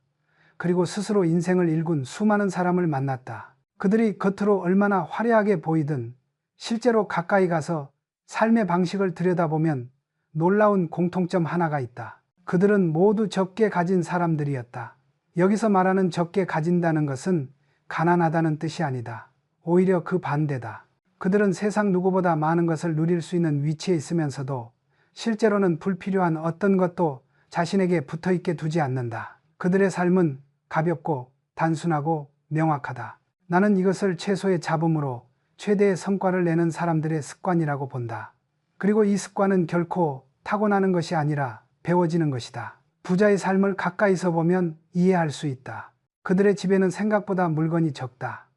Speaker 1: 그리고 스스로 인생을 일군 수많은 사람을 만났다. 그들이 겉으로 얼마나 화려하게 보이든 실제로 가까이 가서 삶의 방식을 들여다보면 놀라운 공통점 하나가 있다. 그들은 모두 적게 가진 사람들이었다. 여기서 말하는 적게 가진다는 것은 가난하다는 뜻이 아니다. 오히려 그 반대다. 그들은 세상 누구보다 많은 것을 누릴 수 있는 위치에 있으면서도 실제로는 불필요한 어떤 것도 자신에게 붙어있게 두지 않는다. 그들의 삶은 가볍고 단순하고 명확하다. 나는 이것을 최소의 잡음으로 최대의 성과를 내는 사람들의 습관이라고 본다. 그리고 이 습관은 결코 타고나는 것이 아니라 배워지는 것이다. 부자의 삶을 가까이서 보면 이해할 수 있다. 그들의 집에는 생각보다 물건이 적다.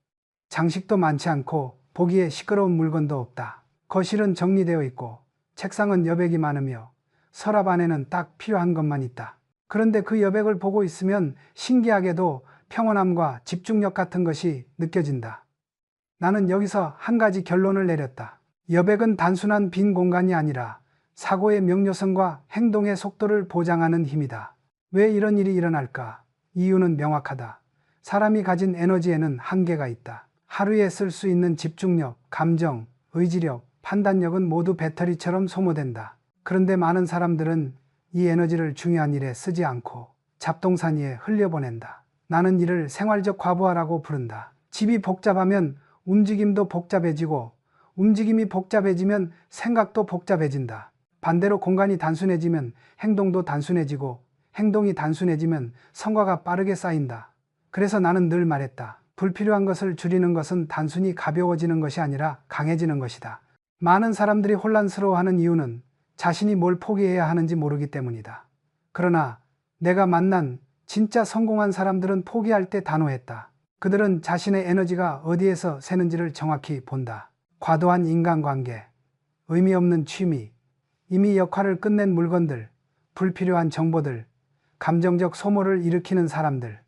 Speaker 1: 장식도 많지 않고 보기에 시끄러운 물건도 없다. 거실은 정리되어 있고 책상은 여백이 많으며 서랍 안에는 딱 필요한 것만 있다. 그런데 그 여백을 보고 있으면 신기하게도 평온함과 집중력 같은 것이 느껴진다. 나는 여기서 한 가지 결론을 내렸다. 여백은 단순한 빈 공간이 아니라 사고의 명료성과 행동의 속도를 보장하는 힘이다. 왜 이런 일이 일어날까? 이유는 명확하다. 사람이 가진 에너지에는 한계가 있다. 하루에 쓸 수 있는 집중력, 감정, 의지력, 판단력은 모두 배터리처럼 소모된다. 그런데 많은 사람들은 이 에너지를 중요한 일에 쓰지 않고 잡동사니 위에 흘려보낸다. 나는 이를 생활적 과부하라고 부른다. 집이 복잡하면 움직임도 복잡해지고 움직임이 복잡해지면 생각도 복잡해진다. 반대로 공간이 단순해지면 행동도 단순해지고 행동이 단순해지면 성과가 빠르게 쌓인다. 그래서 나는 늘 말했다. 불필요한 것을 줄이는 것은 단순히 가벼워지는 것이 아니라 강해지는 것이다. 많은 사람들이 혼란스러워하는 이유는 자신이 뭘 포기해야 하는지 모르기 때문이다. 그러나 내가 만난 진짜 성공한 사람들은 포기할 때 단호했다. 그들은 자신의 에너지가 어디에서 새는지를 정확히 본다. 과도한 인간관계, 의미 없는 취미, 이미 역할을 끝낸 물건들, 불필요한 정보들, 감정적 소모를 일으키는 사람들.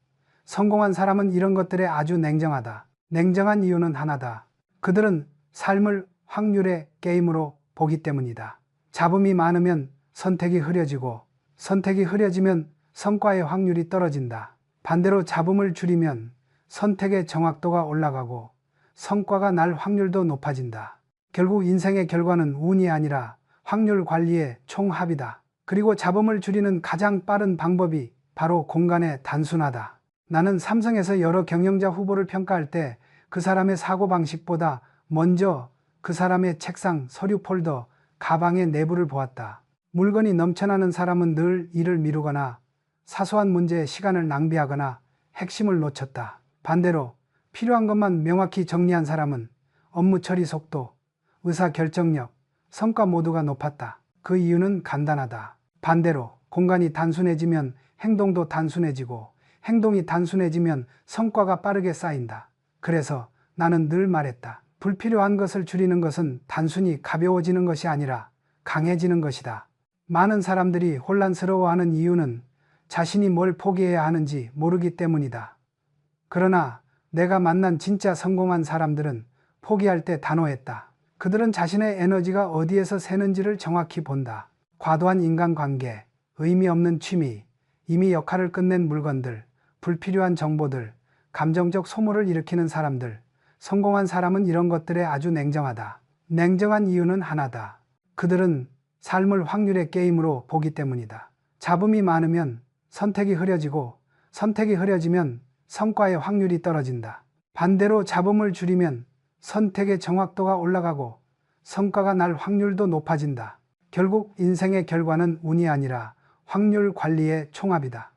Speaker 1: 성공한 사람은 이런 것들에 아주 냉정하다. 냉정한 이유는 하나다. 그들은 삶을 확률의 게임으로 보기 때문이다. 잡음이 많으면 선택이 흐려지고 선택이 흐려지면 성과의 확률이 떨어진다. 반대로 잡음을 줄이면 선택의 정확도가 올라가고 성과가 날 확률도 높아진다. 결국 인생의 결과는 운이 아니라 확률 관리의 총합이다. 그리고 잡음을 줄이는 가장 빠른 방법이 바로 공간의 단순하다. 나는 삼성에서 여러 경영자 후보를 평가할 때 그 사람의 사고방식보다 먼저 그 사람의 책상, 서류 폴더, 가방의 내부를 보았다. 물건이 넘쳐나는 사람은 늘 일을 미루거나 사소한 문제에 시간을 낭비하거나 핵심을 놓쳤다. 반대로 필요한 것만 명확히 정리한 사람은 업무 처리 속도, 의사결정력, 성과 모두가 높았다. 그 이유는 간단하다. 반대로 공간이 단순해지면 행동도 단순해지고 행동이 단순해지면 성과가 빠르게 쌓인다. 그래서 나는 늘 말했다. 불필요한 것을 줄이는 것은 단순히 가벼워지는 것이 아니라 강해지는 것이다. 많은 사람들이 혼란스러워하는 이유는 자신이 뭘 포기해야 하는지 모르기 때문이다. 그러나 내가 만난 진짜 성공한 사람들은 포기할 때 단호했다. 그들은 자신의 에너지가 어디에서 새는지를 정확히 본다. 과도한 인간관계, 의미 없는 취미, 이미 역할을 끝낸 물건들, 불필요한 정보들, 감정적 소모를 일으키는 사람들. 성공한 사람은 이런 것들에 아주 냉정하다. 냉정한 이유는 하나다. 그들은 삶을 확률의 게임으로 보기 때문이다. 잡음이 많으면 선택이 흐려지고 선택이 흐려지면 성과의 확률이 떨어진다. 반대로 잡음을 줄이면 선택의 정확도가 올라가고 성과가 날 확률도 높아진다. 결국 인생의 결과는 운이 아니라 확률 관리의 총합이다.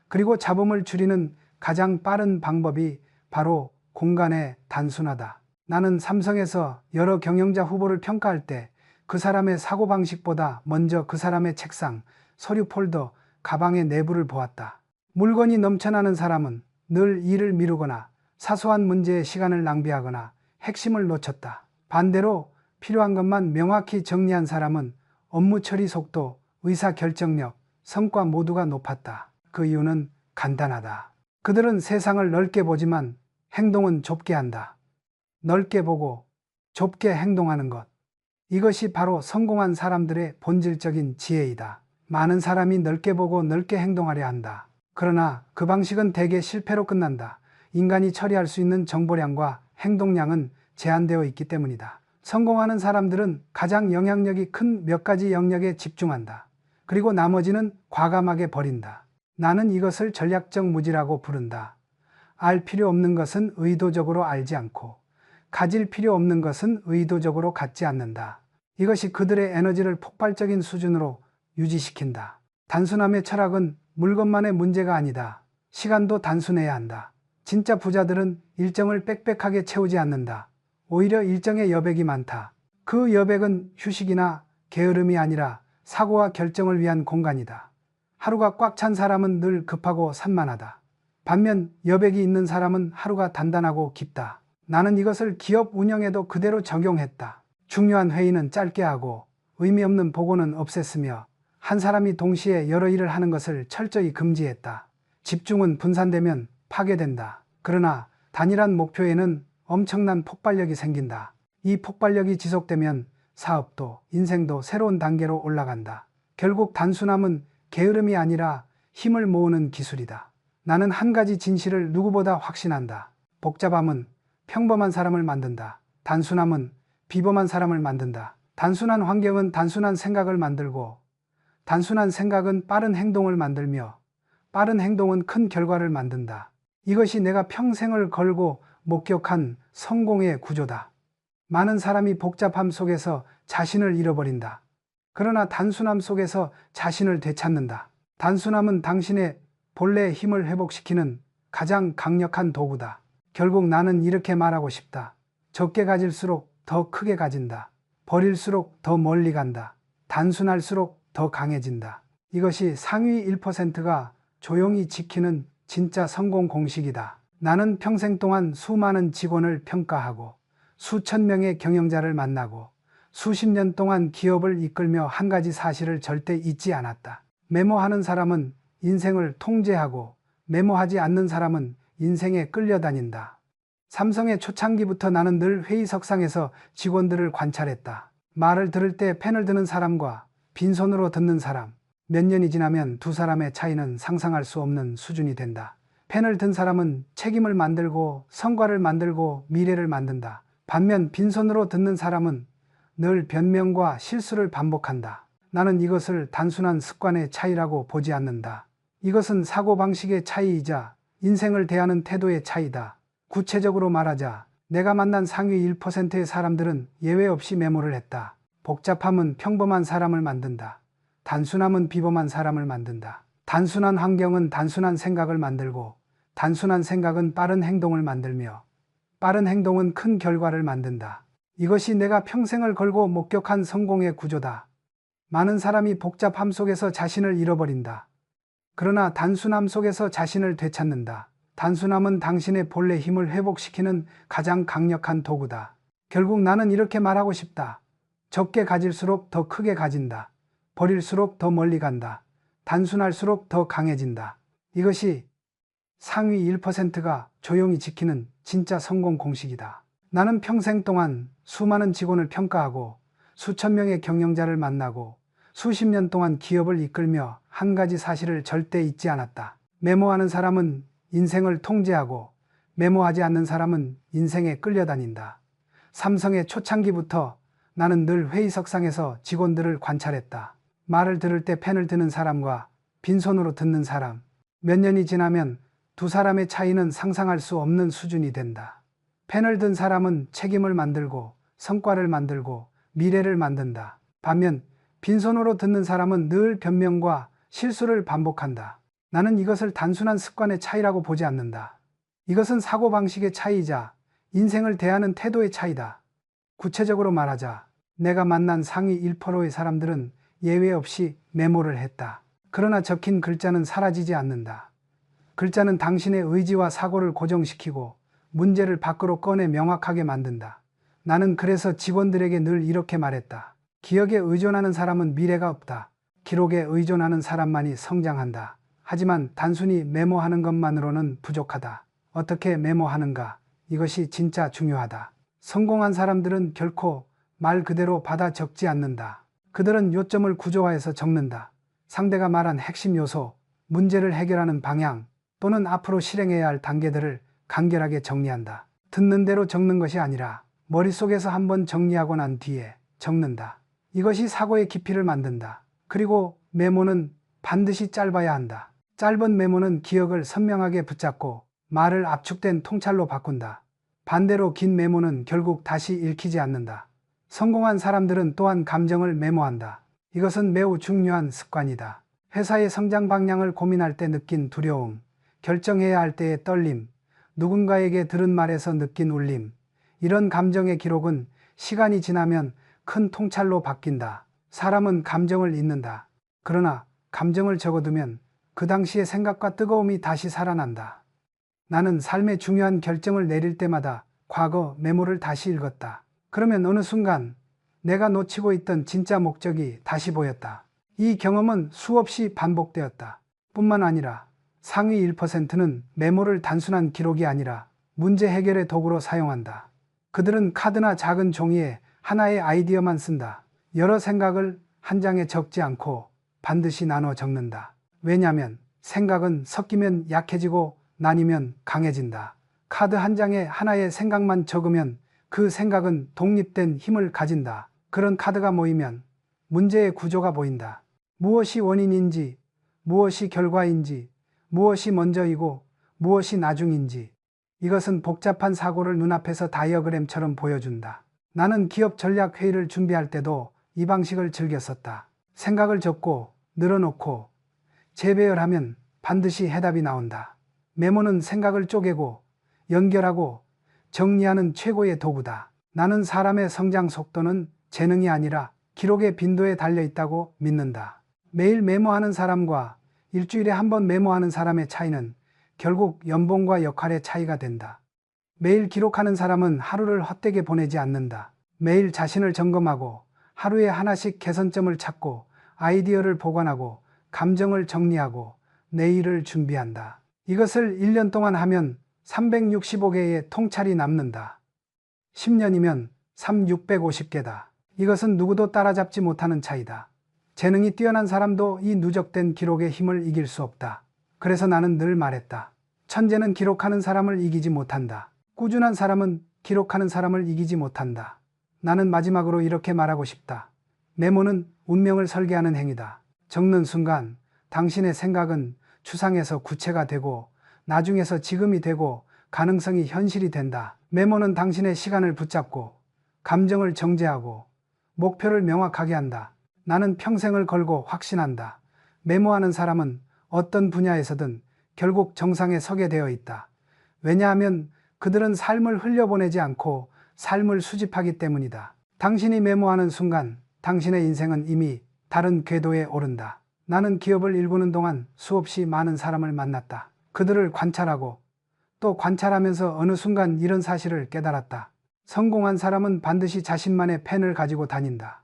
Speaker 1: 그리고 잡음을 줄이는 가장 빠른 방법이 바로 공간의 단순화다. 나는 삼성에서 여러 경영자 후보를 평가할 때 그 사람의 사고방식보다 먼저 그 사람의 책상, 서류 폴더, 가방의 내부를 보았다. 물건이 넘쳐나는 사람은 늘 일을 미루거나 사소한 문제에 시간을 낭비하거나 핵심을 놓쳤다. 반대로 필요한 것만 명확히 정리한 사람은 업무 처리 속도, 의사 결정력, 성과 모두가 높았다. 그 이유는 간단하다. 그들은 세상을 넓게 보지만 행동은 좁게 한다. 넓게 보고 좁게 행동하는 것. 이것이 바로 성공한 사람들의 본질적인 지혜이다. 많은 사람이 넓게 보고 넓게 행동하려 한다. 그러나 그 방식은 대개 실패로 끝난다. 인간이 처리할 수 있는 정보량과 행동량은 제한되어 있기 때문이다. 성공하는 사람들은 가장 영향력이 큰 몇 가지 영역에 집중한다. 그리고 나머지는 과감하게 버린다. 나는 이것을 전략적 무지라고 부른다. 알 필요 없는 것은 의도적으로 알지 않고 가질 필요 없는 것은 의도적으로 갖지 않는다. 이것이 그들의 에너지를 폭발적인 수준으로 유지시킨다. 단순함의 철학은 물건만의 문제가 아니다. 시간도 단순해야 한다. 진짜 부자들은 일정을 빽빽하게 채우지 않는다. 오히려 일정의 여백이 많다. 그 여백은 휴식이나 게으름이 아니라 사고와 결정을 위한 공간이다. 하루가 꽉 찬 사람은 늘 급하고 산만하다. 반면 여백이 있는 사람은 하루가 단단하고 깊다. 나는 이것을 기업 운영에도 그대로 적용했다. 중요한 회의는 짧게 하고 의미 없는 보고는 없앴으며 한 사람이 동시에 여러 일을 하는 것을 철저히 금지했다. 집중은 분산되면 파괴된다. 그러나 단일한 목표에는 엄청난 폭발력이 생긴다. 이 폭발력이 지속되면 사업도 인생도 새로운 단계로 올라간다. 결국 단순함은 게으름이 아니라 힘을 모으는 기술이다. 나는 한 가지 진실을 누구보다 확신한다. 복잡함은 평범한 사람을 만든다. 단순함은 비범한 사람을 만든다. 단순한 환경은 단순한 생각을 만들고 단순한 생각은 빠른 행동을 만들며 빠른 행동은 큰 결과를 만든다. 이것이 내가 평생을 걸고 목격한 성공의 구조다. 많은 사람이 복잡함 속에서 자신을 잃어버린다. 그러나 단순함 속에서 자신을 되찾는다. 단순함은 당신의 본래의 힘을 회복시키는 가장 강력한 도구다. 결국 나는 이렇게 말하고 싶다. 적게 가질수록 더 크게 가진다. 버릴수록 더 멀리 간다. 단순할수록 더 강해진다. 이것이 상위 1%가 조용히 지키는 진짜 성공 공식이다. 나는 평생 동안 수많은 직원을 평가하고 수천 명의 경영자를 만나고 수십 년 동안 기업을 이끌며 한 가지 사실을 절대 잊지 않았다. 메모하는 사람은 인생을 통제하고 메모하지 않는 사람은 인생에 끌려다닌다. 삼성의 초창기부터 나는 늘 회의석상에서 직원들을 관찰했다. 말을 들을 때 펜을 드는 사람과 빈손으로 듣는 사람, 몇 년이 지나면 두 사람의 차이는 상상할 수 없는 수준이 된다. 펜을 든 사람은 책임을 만들고 성과를 만들고 미래를 만든다. 반면 빈손으로 듣는 사람은 늘 변명과 실수를 반복한다. 나는 이것을 단순한 습관의 차이라고 보지 않는다. 이것은 사고방식의 차이이자 인생을 대하는 태도의 차이다. 구체적으로 말하자 내가 만난 상위 1%의 사람들은 예외 없이 메모를 했다. 복잡함은 평범한 사람을 만든다. 단순함은 비범한 사람을 만든다. 단순한 환경은 단순한 생각을 만들고 단순한 생각은 빠른 행동을 만들며 빠른 행동은 큰 결과를 만든다. 이것이 내가 평생을 걸고 목격한 성공의 구조다. 많은 사람이 복잡함 속에서 자신을 잃어버린다. 그러나 단순함 속에서 자신을 되찾는다. 단순함은 당신의 본래 힘을 회복시키는 가장 강력한 도구다. 결국 나는 이렇게 말하고 싶다. 적게 가질수록 더 크게 가진다. 버릴수록 더 멀리 간다. 단순할수록 더 강해진다. 이것이 상위 1%가 조용히 지키는 진짜 성공 공식이다. 나는 평생 동안 수많은 직원을 평가하고 수천 명의 경영자를 만나고 수십 년 동안 기업을 이끌며 한 가지 사실을 절대 잊지 않았다. 메모하는 사람은 인생을 통제하고 메모하지 않는 사람은 인생에 끌려다닌다. 삼성의 초창기부터 나는 늘 회의석상에서 직원들을 관찰했다. 말을 들을 때 펜을 드는 사람과 빈손으로 듣는 사람. 몇 년이 지나면 두 사람의 차이는 상상할 수 없는 수준이 된다. 펜을 든 사람은 책임을 만들고 성과를 만들고 미래를 만든다. 반면 빈손으로 듣는 사람은 늘 변명과 실수를 반복한다. 나는 이것을 단순한 습관의 차이라고 보지 않는다. 이것은 사고방식의 차이이자 인생을 대하는 태도의 차이다. 구체적으로 말하자 내가 만난 상위 1%의 사람들은 예외 없이 메모를 했다. 그러나 적힌 글자는 사라지지 않는다. 글자는 당신의 의지와 사고를 고정시키고 문제를 밖으로 꺼내 명확하게 만든다. 나는 그래서 직원들에게 늘 이렇게 말했다. 기억에 의존하는 사람은 미래가 없다. 기록에 의존하는 사람만이 성장한다. 하지만 단순히 메모하는 것만으로는 부족하다. 어떻게 메모하는가? 이것이 진짜 중요하다. 성공한 사람들은 결코 말 그대로 받아 적지 않는다. 그들은 요점을 구조화해서 적는다. 상대가 말한 핵심 요소, 문제를 해결하는 방향 또는 앞으로 실행해야 할 단계들을 간결하게 정리한다. 듣는 대로 적는 것이 아니라 머릿속에서 한번 정리하고 난 뒤에 적는다. 이것이 사고의 깊이를 만든다. 그리고 메모는 반드시 짧아야 한다. 짧은 메모는 기억을 선명하게 붙잡고 말을 압축된 통찰로 바꾼다. 반대로 긴 메모는 결국 다시 읽히지 않는다. 성공한 사람들은 또한 감정을 메모한다. 이것은 매우 중요한 습관이다. 회사의 성장 방향을 고민할 때 느낀 두려움, 결정해야 할 때의 떨림, 누군가에게 들은 말에서 느낀 울림, 이런 감정의 기록은 시간이 지나면 큰 통찰로 바뀐다. 사람은 감정을 잊는다. 그러나 감정을 적어두면 그 당시의 생각과 뜨거움이 다시 살아난다. 나는 삶의 중요한 결정을 내릴 때마다 과거 메모를 다시 읽었다. 그러면 어느 순간 내가 놓치고 있던 진짜 목적이 다시 보였다. 이 경험은 수없이 반복되었다. 뿐만 아니라 상위 1%는 메모를 단순한 기록이 아니라 문제 해결의 도구로 사용한다. 그들은 카드나 작은 종이에 하나의 아이디어만 쓴다. 여러 생각을 한 장에 적지 않고 반드시 나눠 적는다. 왜냐하면 생각은 섞이면 약해지고 나뉘면 강해진다. 카드 한 장에 하나의 생각만 적으면 그 생각은 독립된 힘을 가진다. 그런 카드가 모이면 문제의 구조가 보인다. 무엇이 원인인지, 무엇이 결과인지, 무엇이 먼저이고 무엇이 나중인지, 이것은 복잡한 사고를 눈앞에서 다이어그램처럼 보여준다. 나는 기업 전략 회의를 준비할 때도 이 방식을 즐겼었다. 생각을 적고 늘어놓고 재배열하면 반드시 해답이 나온다. 메모는 생각을 쪼개고 연결하고 정리하는 최고의 도구다. 나는 사람의 성장 속도는 재능이 아니라 기록의 빈도에 달려있다고 믿는다. 매일 메모하는 사람과 일주일에 한 번 메모하는 사람의 차이는 결국 연봉과 역할의 차이가 된다. 매일 기록하는 사람은 하루를 헛되게 보내지 않는다. 매일 자신을 점검하고 하루에 하나씩 개선점을 찾고 아이디어를 보관하고 감정을 정리하고 내일을 준비한다. 이것을 1년 동안 하면 365개의 통찰이 남는다. 10년이면 650개다. 이것은 누구도 따라잡지 못하는 차이다. 재능이 뛰어난 사람도 이 누적된 기록의 힘을 이길 수 없다. 그래서 나는 늘 말했다. 천재는 기록하는 사람을 이기지 못한다. 꾸준한 사람은 기록하는 사람을 이기지 못한다. 나는 마지막으로 이렇게 말하고 싶다. 메모는 운명을 설계하는 행위다. 적는 순간 당신의 생각은 추상에서 구체가 되고 나중에서 지금이 되고 가능성이 현실이 된다. 메모는 당신의 시간을 붙잡고 감정을 정제하고 목표를 명확하게 한다. 나는 평생을 걸고 확신한다. 메모하는 사람은 어떤 분야에서든 결국 정상에 서게 되어 있다. 왜냐하면 그들은 삶을 흘려보내지 않고 삶을 수집하기 때문이다. 당신이 메모하는 순간 당신의 인생은 이미 다른 궤도에 오른다. 나는 기업을 일구는 동안 수없이 많은 사람을 만났다. 그들을 관찰하고 또 관찰하면서 어느 순간 이런 사실을 깨달았다. 성공한 사람은 반드시 자신만의 펜을 가지고 다닌다.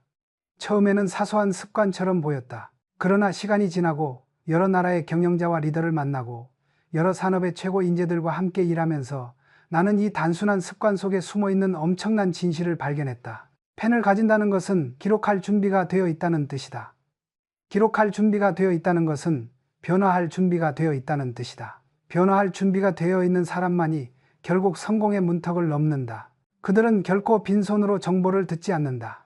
Speaker 1: 처음에는 사소한 습관처럼 보였다. 그러나 시간이 지나고 여러 나라의 경영자와 리더를 만나고 여러 산업의 최고 인재들과 함께 일하면서 나는 이 단순한 습관 속에 숨어있는 엄청난 진실을 발견했다. 펜을 가진다는 것은 기록할 준비가 되어 있다는 뜻이다. 기록할 준비가 되어 있다는 것은 변화할 준비가 되어 있다는 뜻이다. 변화할 준비가 되어 있는 사람만이 결국 성공의 문턱을 넘는다. 그들은 결코 빈손으로 정보를 듣지 않는다.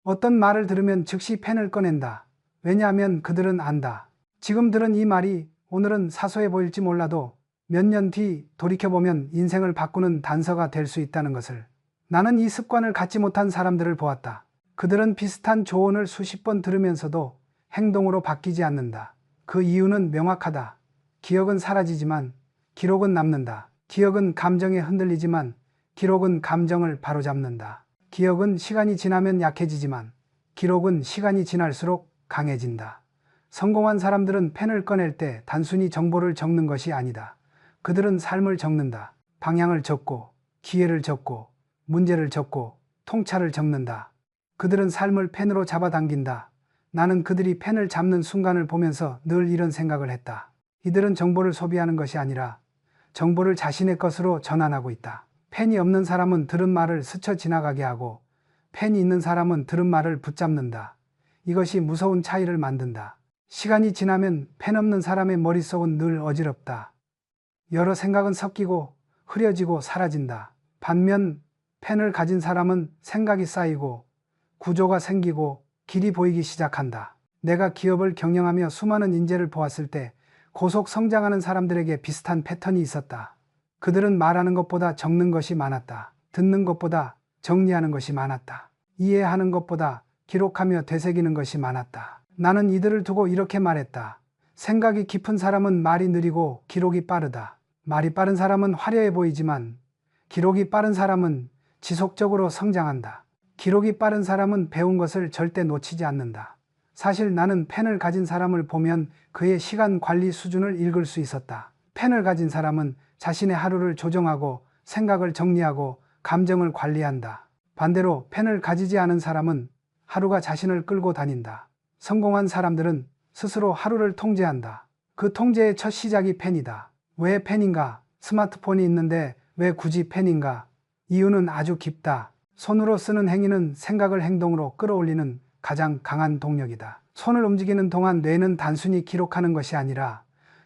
Speaker 1: 어떤 말을 들으면 즉시 펜을 꺼낸다. 왜냐하면 그들은 안다. 지금 들은 이 말이 오늘은 사소해 보일지 몰라도 몇 년 뒤 돌이켜보면 인생을 바꾸는 단서가 될 수 있다는 것을. 나는 이 습관을 갖지 못한 사람들을 보았다. 그들은 비슷한 조언을 수십 번 들으면서도 행동으로 바뀌지 않는다. 그 이유는 명확하다. 기억은 사라지지만 기록은 남는다. 기억은 감정에 흔들리지만 기록은 감정을 바로잡는다. 기억은 시간이 지나면 약해지지만 기록은 시간이 지날수록 강해진다. 성공한 사람들은 펜을 꺼낼 때 단순히 정보를 적는 것이 아니다. 그들은 삶을 적는다. 방향을 적고 기회를 적고 문제를 적고 통찰을 적는다. 그들은 삶을 펜으로 잡아당긴다. 나는 그들이 펜을 잡는 순간을 보면서 늘 이런 생각을 했다. 이들은 정보를 소비하는 것이 아니라 정보를 자신의 것으로 전환하고 있다. 펜이 없는 사람은 들은 말을 스쳐 지나가게 하고 펜이 있는 사람은 들은 말을 붙잡는다. 이것이 무서운 차이를 만든다. 시간이 지나면 펜 없는 사람의 머릿속은 늘 어지럽다. 여러 생각은 섞이고 흐려지고 사라진다. 반면 펜을 가진 사람은 생각이 쌓이고 구조가 생기고 길이 보이기 시작한다. 내가 기업을 경영하며 수많은 인재를 보았을 때 고속 성장하는 사람들에게 비슷한 패턴이 있었다. 그들은 말하는 것보다 적는 것이 많았다. 듣는 것보다 정리하는 것이 많았다. 이해하는 것보다 기록하며 되새기는 것이 많았다. 나는 이들을 두고 이렇게 말했다. 생각이 깊은 사람은 말이 느리고 기록이 빠르다. 말이 빠른 사람은 화려해 보이지만 기록이 빠른 사람은 지속적으로 성장한다. 기록이 빠른 사람은 배운 것을 절대 놓치지 않는다. 사실 나는 펜을 가진 사람을 보면 그의 시간 관리 수준을 읽을 수 있었다. 펜을 가진 사람은 자신의 하루를 조정하고 생각을 정리하고 감정을 관리한다. 반대로 펜을 가지지 않은 사람은 하루가 자신을 끌고 다닌다. 성공한 사람들은 스스로 하루를 통제한다. 그 통제의 첫 시작이 펜이다. 왜 펜인가? 스마트폰이 있는데 왜 굳이 펜인가? 이유는 아주 깊다. 손으로 쓰는 행위는 생각을 행동으로 끌어올리는 가장 강한 동력이다. 손을 움직이는 동안 뇌는 단순히 기록하는 것이 아니라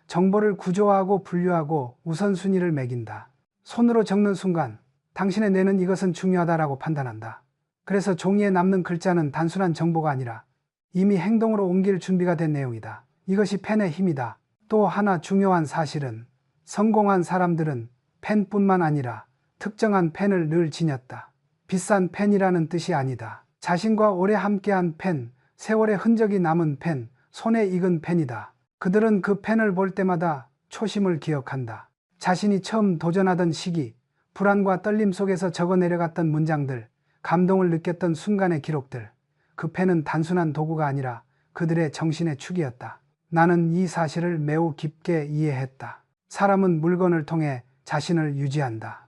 Speaker 1: 정보를 구조화하고 분류하고 우선순위를 매긴다. 손으로 적는 순간 당신의 뇌는 이것은 중요하다라고 판단한다. 그래서 종이에 남는 글자는 단순한 정보가 아니라 이미 행동으로 옮길 준비가 된 내용이다. 이것이 펜의 힘이다. 또 하나 중요한 사실은 성공한 사람들은 펜뿐만 아니라 특정한 펜을 늘 지녔다. 비싼 펜이라는 뜻이 아니다. 자신과 오래 함께한 펜, 세월의 흔적이 남은 펜, 손에 익은 펜이다. 그들은 그 펜을 볼 때마다 초심을 기억한다. 자신이 처음 도전하던 시기, 불안과 떨림 속에서 적어 내려갔던 문장들, 감동을 느꼈던 순간의 기록들. 그 펜은 단순한 도구가 아니라 그들의 정신의 축이었다. 나는 이 사실을 매우 깊게 이해했다. 사람은 물건을 통해 자신을 유지한다.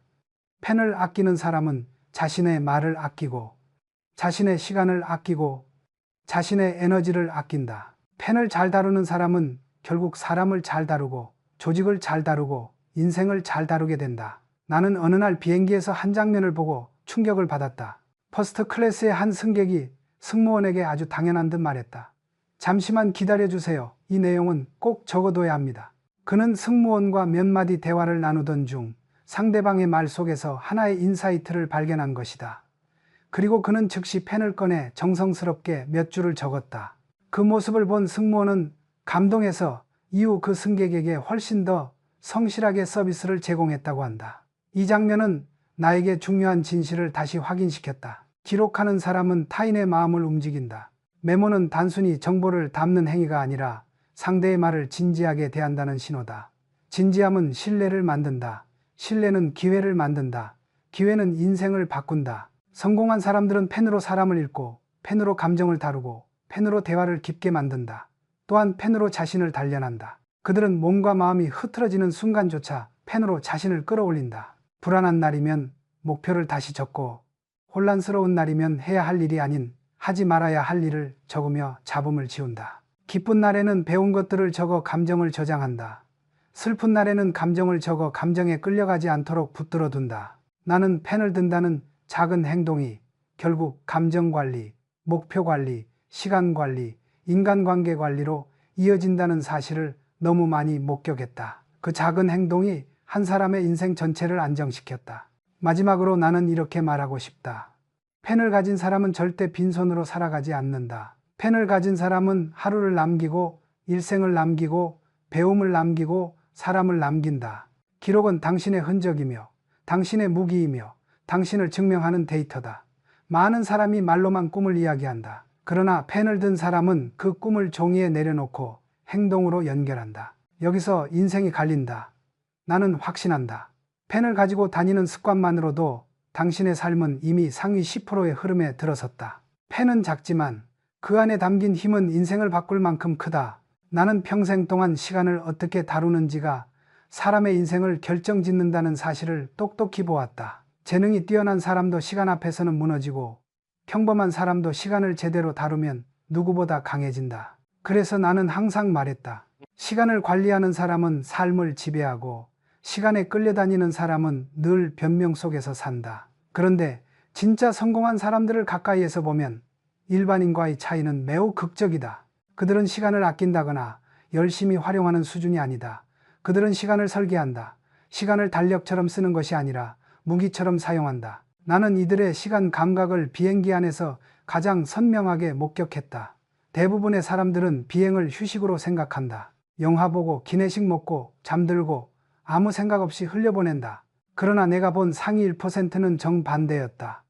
Speaker 1: 펜을 아끼는 사람은 자신의 말을 아끼고 자신의 시간을 아끼고 자신의 에너지를 아낀다. 펜을 잘 다루는 사람은 결국 사람을 잘 다루고 조직을 잘 다루고 인생을 잘 다루게 된다. 나는 어느 날 비행기에서 한 장면을 보고 충격을 받았다. 퍼스트 클래스의 한 승객이 승무원에게 아주 당연한 듯 말했다. 잠시만 기다려주세요. 이 내용은 꼭 적어둬야 합니다. 그는 승무원과 몇 마디 대화를 나누던 중 상대방의 말 속에서 하나의 인사이트를 발견한 것이다. 그리고 그는 즉시 펜을 꺼내 정성스럽게 몇 줄을 적었다. 그 모습을 본 승무원은 감동해서 이후 그 승객에게 훨씬 더 성실하게 서비스를 제공했다고 한다. 이 장면은 나에게 중요한 진실을 다시 확인시켰다. 기록하는 사람은 타인의 마음을 움직인다. 메모는 단순히 정보를 담는 행위가 아니라 상대의 말을 진지하게 대한다는 신호다. 진지함은 신뢰를 만든다. 신뢰는 기회를 만든다. 기회는 인생을 바꾼다. 성공한 사람들은 펜으로 사람을 읽고 펜으로 감정을 다루고 펜으로 대화를 깊게 만든다. 또한 펜으로 자신을 단련한다. 그들은 몸과 마음이 흐트러지는 순간조차 펜으로 자신을 끌어올린다. 불안한 날이면 목표를 다시 적고 혼란스러운 날이면 해야 할 일이 아닌 하지 말아야 할 일을 적으며 잡음을 지운다. 기쁜 날에는 배운 것들을 적어 감정을 저장한다. 슬픈 날에는 감정을 적어 감정에 끌려가지 않도록 붙들어둔다. 나는 펜을 든다는 작은 행동이 결국 감정관리, 목표관리, 시간관리, 인간관계 관리로 이어진다는 사실을 너무 많이 목격했다. 그 작은 행동이 한 사람의 인생 전체를 안정시켰다. 마지막으로 나는 이렇게 말하고 싶다. 펜을 가진 사람은 절대 빈손으로 살아가지 않는다. 펜을 가진 사람은 하루를 남기고 일생을 남기고 배움을 남기고 사람을 남긴다. 기록은 당신의 흔적이며 당신의 무기이며 당신을 증명하는 데이터다. 많은 사람이 말로만 꿈을 이야기한다. 그러나 펜을 든 사람은 그 꿈을 종이에 내려놓고 행동으로 연결한다. 여기서 인생이 갈린다. 나는 확신한다. 펜을 가지고 다니는 습관만으로도 당신의 삶은 이미 상위 10%의 흐름에 들어섰다. 펜은 작지만 그 안에 담긴 힘은 인생을 바꿀 만큼 크다. 나는 평생 동안 시간을 어떻게 다루는지가 사람의 인생을 결정짓는다는 사실을 똑똑히 보았다. 재능이 뛰어난 사람도 시간 앞에서는 무너지고 평범한 사람도 시간을 제대로 다루면 누구보다 강해진다. 그래서 나는 항상 말했다. 시간을 관리하는 사람은 삶을 지배하고 시간에 끌려다니는 사람은 늘 변명 속에서 산다. 그런데 진짜 성공한 사람들을 가까이에서 보면 일반인과의 차이는 매우 극적이다. 그들은 시간을 아낀다거나 열심히 활용하는 수준이 아니다. 그들은 시간을 설계한다. 시간을 달력처럼 쓰는 것이 아니라 무기처럼 사용한다. 나는 이들의 시간 감각을 비행기 안에서 가장 선명하게 목격했다. 대부분의 사람들은 비행을 휴식으로 생각한다. 영화 보고 기내식 먹고 잠들고 아무 생각 없이 흘려보낸다. 그러나 내가 본 상위 1%는 정반대였다.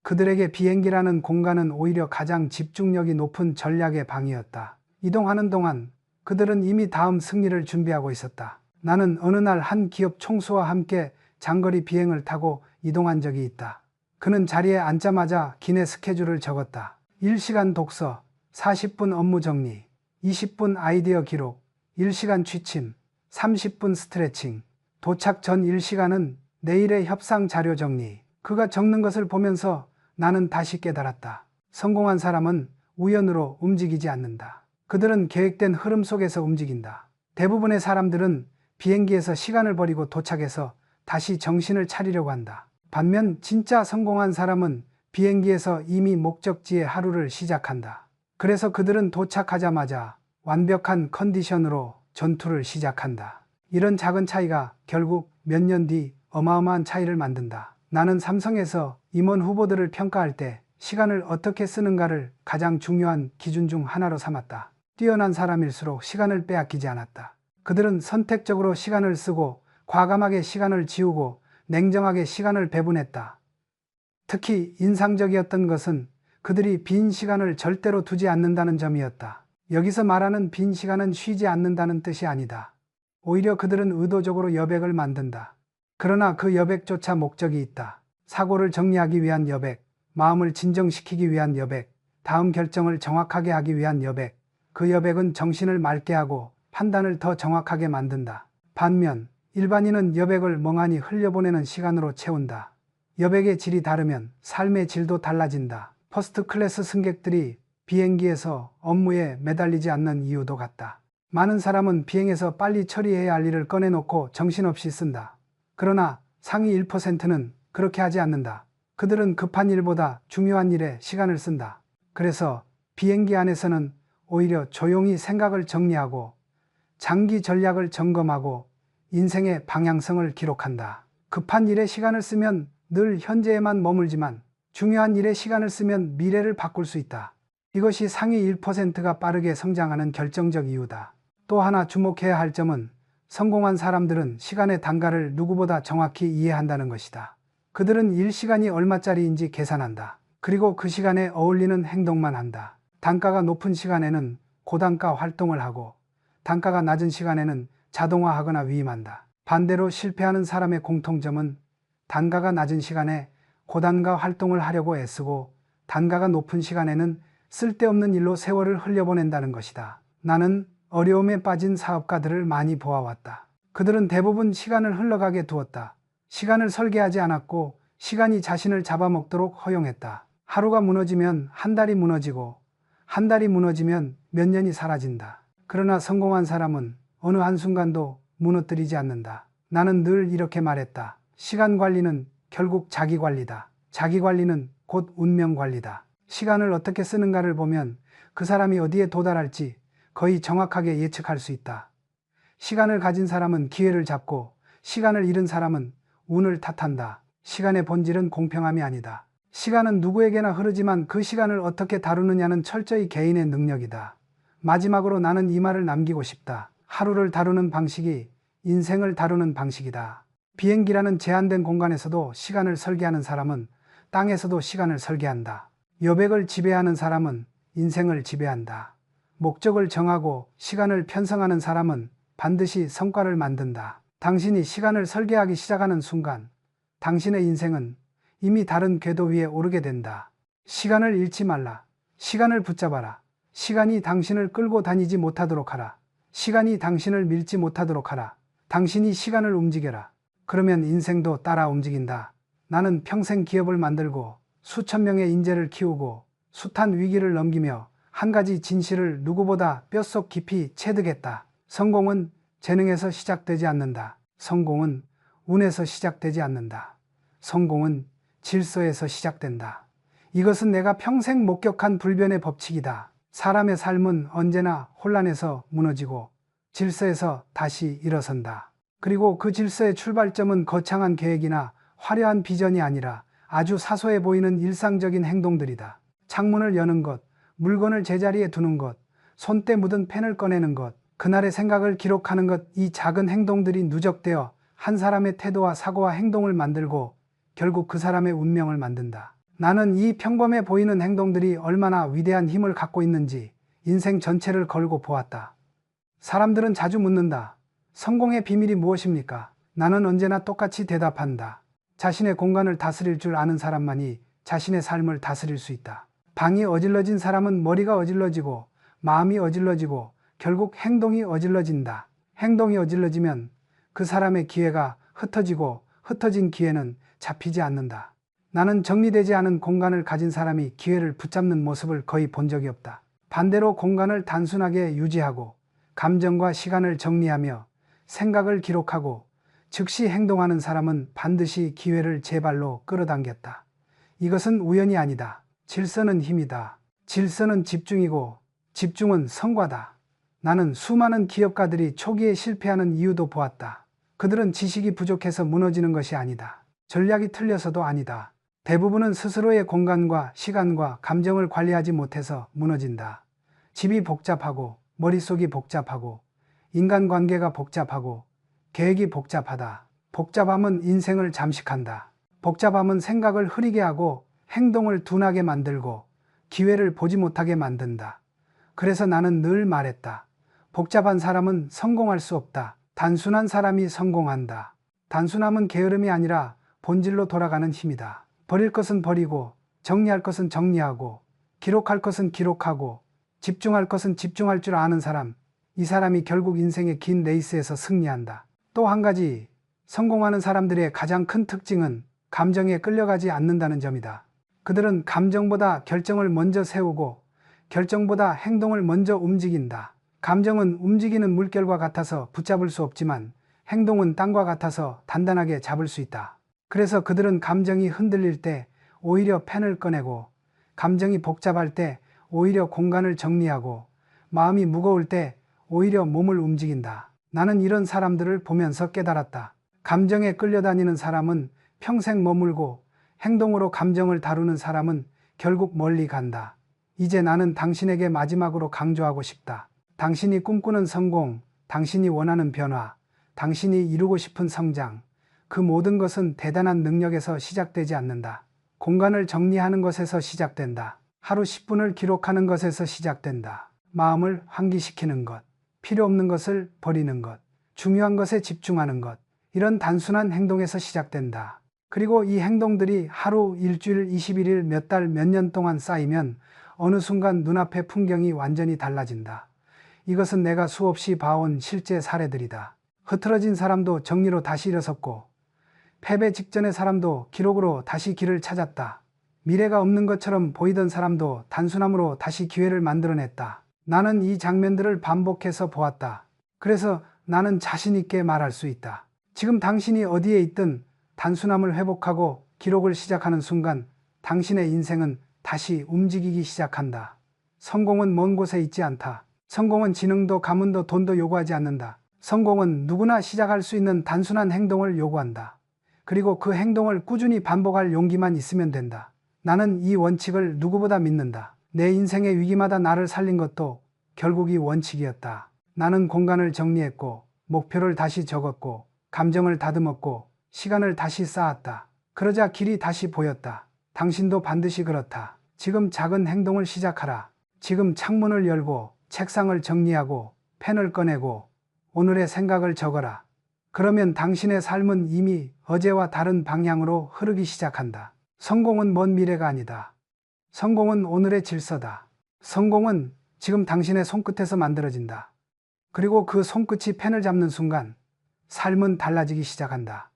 Speaker 1: 그들에게 비행기라는 공간은 오히려 가장 집중력이 높은 전략의 방이었다. 이동하는 동안 그들은 이미 다음 승리를 준비하고 있었다. 나는 어느 날 한 기업 총수와 함께 장거리 비행을 타고 이동한 적이 있다. 그는 자리에 앉자마자 기내 스케줄을 적었다. 1시간 독서, 40분 업무 정리, 20분 아이디어 기록, 1시간 취침, 30분 스트레칭, 도착 전 1시간은 내일의 협상 자료 정리. 그가 적는 것을 보면서 나는 다시 깨달았다. 성공한 사람은 우연으로 움직이지 않는다. 그들은 계획된 흐름 속에서 움직인다. 대부분의 사람들은 비행기에서 시간을 버리고 도착해서 다시 정신을 차리려고 한다. 반면 진짜 성공한 사람은 비행기에서 이미 목적지의 하루를 시작한다. 그래서 그들은 도착하자마자 완벽한 컨디션으로 전투를 시작한다. 이런 작은 차이가 결국 몇 년 뒤 어마어마한 차이를 만든다. 나는 삼성에서 임원 후보들을 평가할 때 시간을 어떻게 쓰는가를 가장 중요한 기준 중 하나로 삼았다. 뛰어난 사람일수록 시간을 빼앗기지 않았다. 그들은 선택적으로 시간을 쓰고 과감하게 시간을 지우고 냉정하게 시간을 배분했다. 특히 인상적이었던 것은 그들이 빈 시간을 절대로 두지 않는다는 점이었다. 여기서 말하는 빈 시간은 쉬지 않는다는 뜻이 아니다. 오히려 그들은 의도적으로 여백을 만든다. 그러나 그 여백조차 목적이 있다. 사고를 정리하기 위한 여백, 마음을 진정시키기 위한 여백, 다음 결정을 정확하게 하기 위한 여백. 그 여백은 정신을 맑게 하고 판단을 더 정확하게 만든다. 반면 일반인은 여백을 멍하니 흘려보내는 시간으로 채운다. 여백의 질이 다르면 삶의 질도 달라진다. 퍼스트 클래스 승객들이 비행기에서 업무에 매달리지 않는 이유도 같다. 많은 사람은 비행에서 빨리 처리해야 할 일을 꺼내놓고 정신없이 쓴다. 그러나 상위 1%는 그렇게 하지 않는다. 그들은 급한 일보다 중요한 일에 시간을 쓴다. 그래서 비행기 안에서는 오히려 조용히 생각을 정리하고 장기 전략을 점검하고 인생의 방향성을 기록한다. 급한 일에 시간을 쓰면 늘 현재에만 머물지만 중요한 일에 시간을 쓰면 미래를 바꿀 수 있다. 이것이 상위 1%가 빠르게 성장하는 결정적 이유다. 또 하나 주목해야 할 점은 성공한 사람들은 시간의 단가를 누구보다 정확히 이해한다는 것이다. 그들은 일시간이 얼마짜리인지 계산한다. 그리고 그 시간에 어울리는 행동만 한다. 단가가 높은 시간에는 고단가 활동을 하고 단가가 낮은 시간에는 자동화하거나 위임한다. 반대로 실패하는 사람의 공통점은 단가가 낮은 시간에 고단가 활동을 하려고 애쓰고 단가가 높은 시간에는 쓸데없는 일로 세월을 흘려보낸다는 것이다. 나는 어려움에 빠진 사업가들을 많이 보아왔다. 그들은 대부분 시간을 흘러가게 두었다. 시간을 설계하지 않았고 시간이 자신을 잡아먹도록 허용했다. 하루가 무너지면 한 달이 무너지고 한 달이 무너지면 몇 년이 사라진다. 그러나 성공한 사람은 어느 한순간도 무너뜨리지 않는다. 나는 늘 이렇게 말했다. 시간 관리는 결국 자기 관리다. 자기 관리는 곧 운명 관리다. 시간을 어떻게 쓰는가를 보면 그 사람이 어디에 도달할지 거의 정확하게 예측할 수 있다. 시간을 가진 사람은 기회를 잡고 시간을 잃은 사람은 운을 탓한다. 시간의 본질은 공평함이 아니다. 시간은 누구에게나 흐르지만 그 시간을 어떻게 다루느냐는 철저히 개인의 능력이다. 마지막으로 나는 이 말을 남기고 싶다. 하루를 다루는 방식이 인생을 다루는 방식이다. 비행기라는 제한된 공간에서도 시간을 설계하는 사람은 땅에서도 시간을 설계한다. 여백을 지배하는 사람은 인생을 지배한다. 목적을 정하고 시간을 편성하는 사람은 반드시 성과를 만든다. 당신이 시간을 설계하기 시작하는 순간 당신의 인생은 이미 다른 궤도 위에 오르게 된다. 시간을 잃지 말라. 시간을 붙잡아라. 시간이 당신을 끌고 다니지 못하도록 하라. 시간이 당신을 밀지 못하도록 하라. 당신이 시간을 움직여라. 그러면 인생도 따라 움직인다. 나는 평생 기업을 만들고 수천 명의 인재를 키우고 숱한 위기를 넘기며 한 가지 진실을 누구보다 뼛속 깊이 체득했다. 성공은 재능에서 시작되지 않는다. 성공은 운에서 시작되지 않는다. 성공은 질서에서 시작된다. 이것은 내가 평생 목격한 불변의 법칙이다. 사람의 삶은 언제나 혼란에서 무너지고 질서에서 다시 일어선다. 그리고 그 질서의 출발점은 거창한 계획이나 화려한 비전이 아니라 아주 사소해 보이는 일상적인 행동들이다. 창문을 여는 것, 물건을 제자리에 두는 것, 손때 묻은 펜을 꺼내는 것, 그날의 생각을 기록하는 것, 이 작은 행동들이 누적되어 한 사람의 태도와 사고와 행동을 만들고 결국 그 사람의 운명을 만든다. 나는 이 평범해 보이는 행동들이 얼마나 위대한 힘을 갖고 있는지 인생 전체를 걸고 보았다. 사람들은 자주 묻는다. 성공의 비밀이 무엇입니까? 나는 언제나 똑같이 대답한다. 자신의 공간을 다스릴 줄 아는 사람만이 자신의 삶을 다스릴 수 있다. 방이 어질러진 사람은 머리가 어질러지고 마음이 어질러지고 결국 행동이 어질러진다. 행동이 어질러지면 그 사람의 기회가 흩어지고 흩어진 기회는 잡히지 않는다. 나는 정리되지 않은 공간을 가진 사람이 기회를 붙잡는 모습을 거의 본 적이 없다. 반대로 공간을 단순하게 유지하고 감정과 시간을 정리하며 생각을 기록하고 즉시 행동하는 사람은 반드시 기회를 제 발로 끌어당겼다. 이것은 우연이 아니다. 질서는 힘이다. 질서는 집중이고 집중은 성과다. 나는 수많은 기업가들이 초기에 실패하는 이유도 보았다. 그들은 지식이 부족해서 무너지는 것이 아니다. 전략이 틀려서도 아니다. 대부분은 스스로의 공간과 시간과 감정을 관리하지 못해서 무너진다. 집이 복잡하고 머릿속이 복잡하고 인간관계가 복잡하고 계획이 복잡하다. 복잡함은 인생을 잠식한다. 복잡함은 생각을 흐리게 하고 행동을 둔하게 만들고 기회를 보지 못하게 만든다. 그래서 나는 늘 말했다. 복잡한 사람은 성공할 수 없다. 단순한 사람이 성공한다. 단순함은 게으름이 아니라 본질로 돌아가는 힘이다. 버릴 것은 버리고 정리할 것은 정리하고 기록할 것은 기록하고 집중할 것은 집중할 줄 아는 사람, 이 사람이 결국 인생의 긴 레이스에서 승리한다. 또 한 가지, 성공하는 사람들의 가장 큰 특징은 감정에 끌려가지 않는다는 점이다. 그들은 감정보다 결정을 먼저 세우고 결정보다 행동을 먼저 움직인다. 감정은 움직이는 물결과 같아서 붙잡을 수 없지만 행동은 땅과 같아서 단단하게 잡을 수 있다. 그래서 그들은 감정이 흔들릴 때 오히려 펜을 꺼내고 감정이 복잡할 때 오히려 공간을 정리하고 마음이 무거울 때 오히려 몸을 움직인다. 나는 이런 사람들을 보면서 깨달았다. 감정에 끌려다니는 사람은 평생 머물고 행동으로 감정을 다루는 사람은 결국 멀리 간다. 이제 나는 당신에게 마지막으로 강조하고 싶다. 당신이 꿈꾸는 성공, 당신이 원하는 변화, 당신이 이루고 싶은 성장, 그 모든 것은 대단한 능력에서 시작되지 않는다. 공간을 정리하는 것에서 시작된다. 하루 10분을 기록하는 것에서 시작된다. 마음을 환기시키는 것, 필요 없는 것을 버리는 것, 중요한 것에 집중하는 것, 이런 단순한 행동에서 시작된다. 그리고 이 행동들이 하루, 일주일, 21일, 몇 달, 몇 년 동안 쌓이면 어느 순간 눈앞의 풍경이 완전히 달라진다. 이것은 내가 수없이 봐온 실제 사례들이다. 흐트러진 사람도 정리로 다시 일어섰고 패배 직전의 사람도 기록으로 다시 길을 찾았다. 미래가 없는 것처럼 보이던 사람도 단순함으로 다시 기회를 만들어냈다. 나는 이 장면들을 반복해서 보았다. 그래서 나는 자신 있게 말할 수 있다. 지금 당신이 어디에 있든 단순함을 회복하고 기록을 시작하는 순간 당신의 인생은 다시 움직이기 시작한다. 성공은 먼 곳에 있지 않다. 성공은 지능도 가문도 돈도 요구하지 않는다. 성공은 누구나 시작할 수 있는 단순한 행동을 요구한다. 그리고 그 행동을 꾸준히 반복할 용기만 있으면 된다. 나는 이 원칙을 누구보다 믿는다. 내 인생의 위기마다 나를 살린 것도 결국 이 원칙이었다. 나는 공간을 정리했고 목표를 다시 적었고 감정을 다듬었고 시간을 다시 쌓았다. 그러자 길이 다시 보였다. 당신도 반드시 그렇다. 지금 작은 행동을 시작하라. 지금 창문을 열고 책상을 정리하고 펜을 꺼내고 오늘의 생각을 적어라. 그러면 당신의 삶은 이미 어제와 다른 방향으로 흐르기 시작한다. 성공은 먼 미래가 아니다. 성공은 오늘의 질서다. 성공은 지금 당신의 손끝에서 만들어진다. 그리고 그 손끝이 펜을 잡는 순간 삶은 달라지기 시작한다.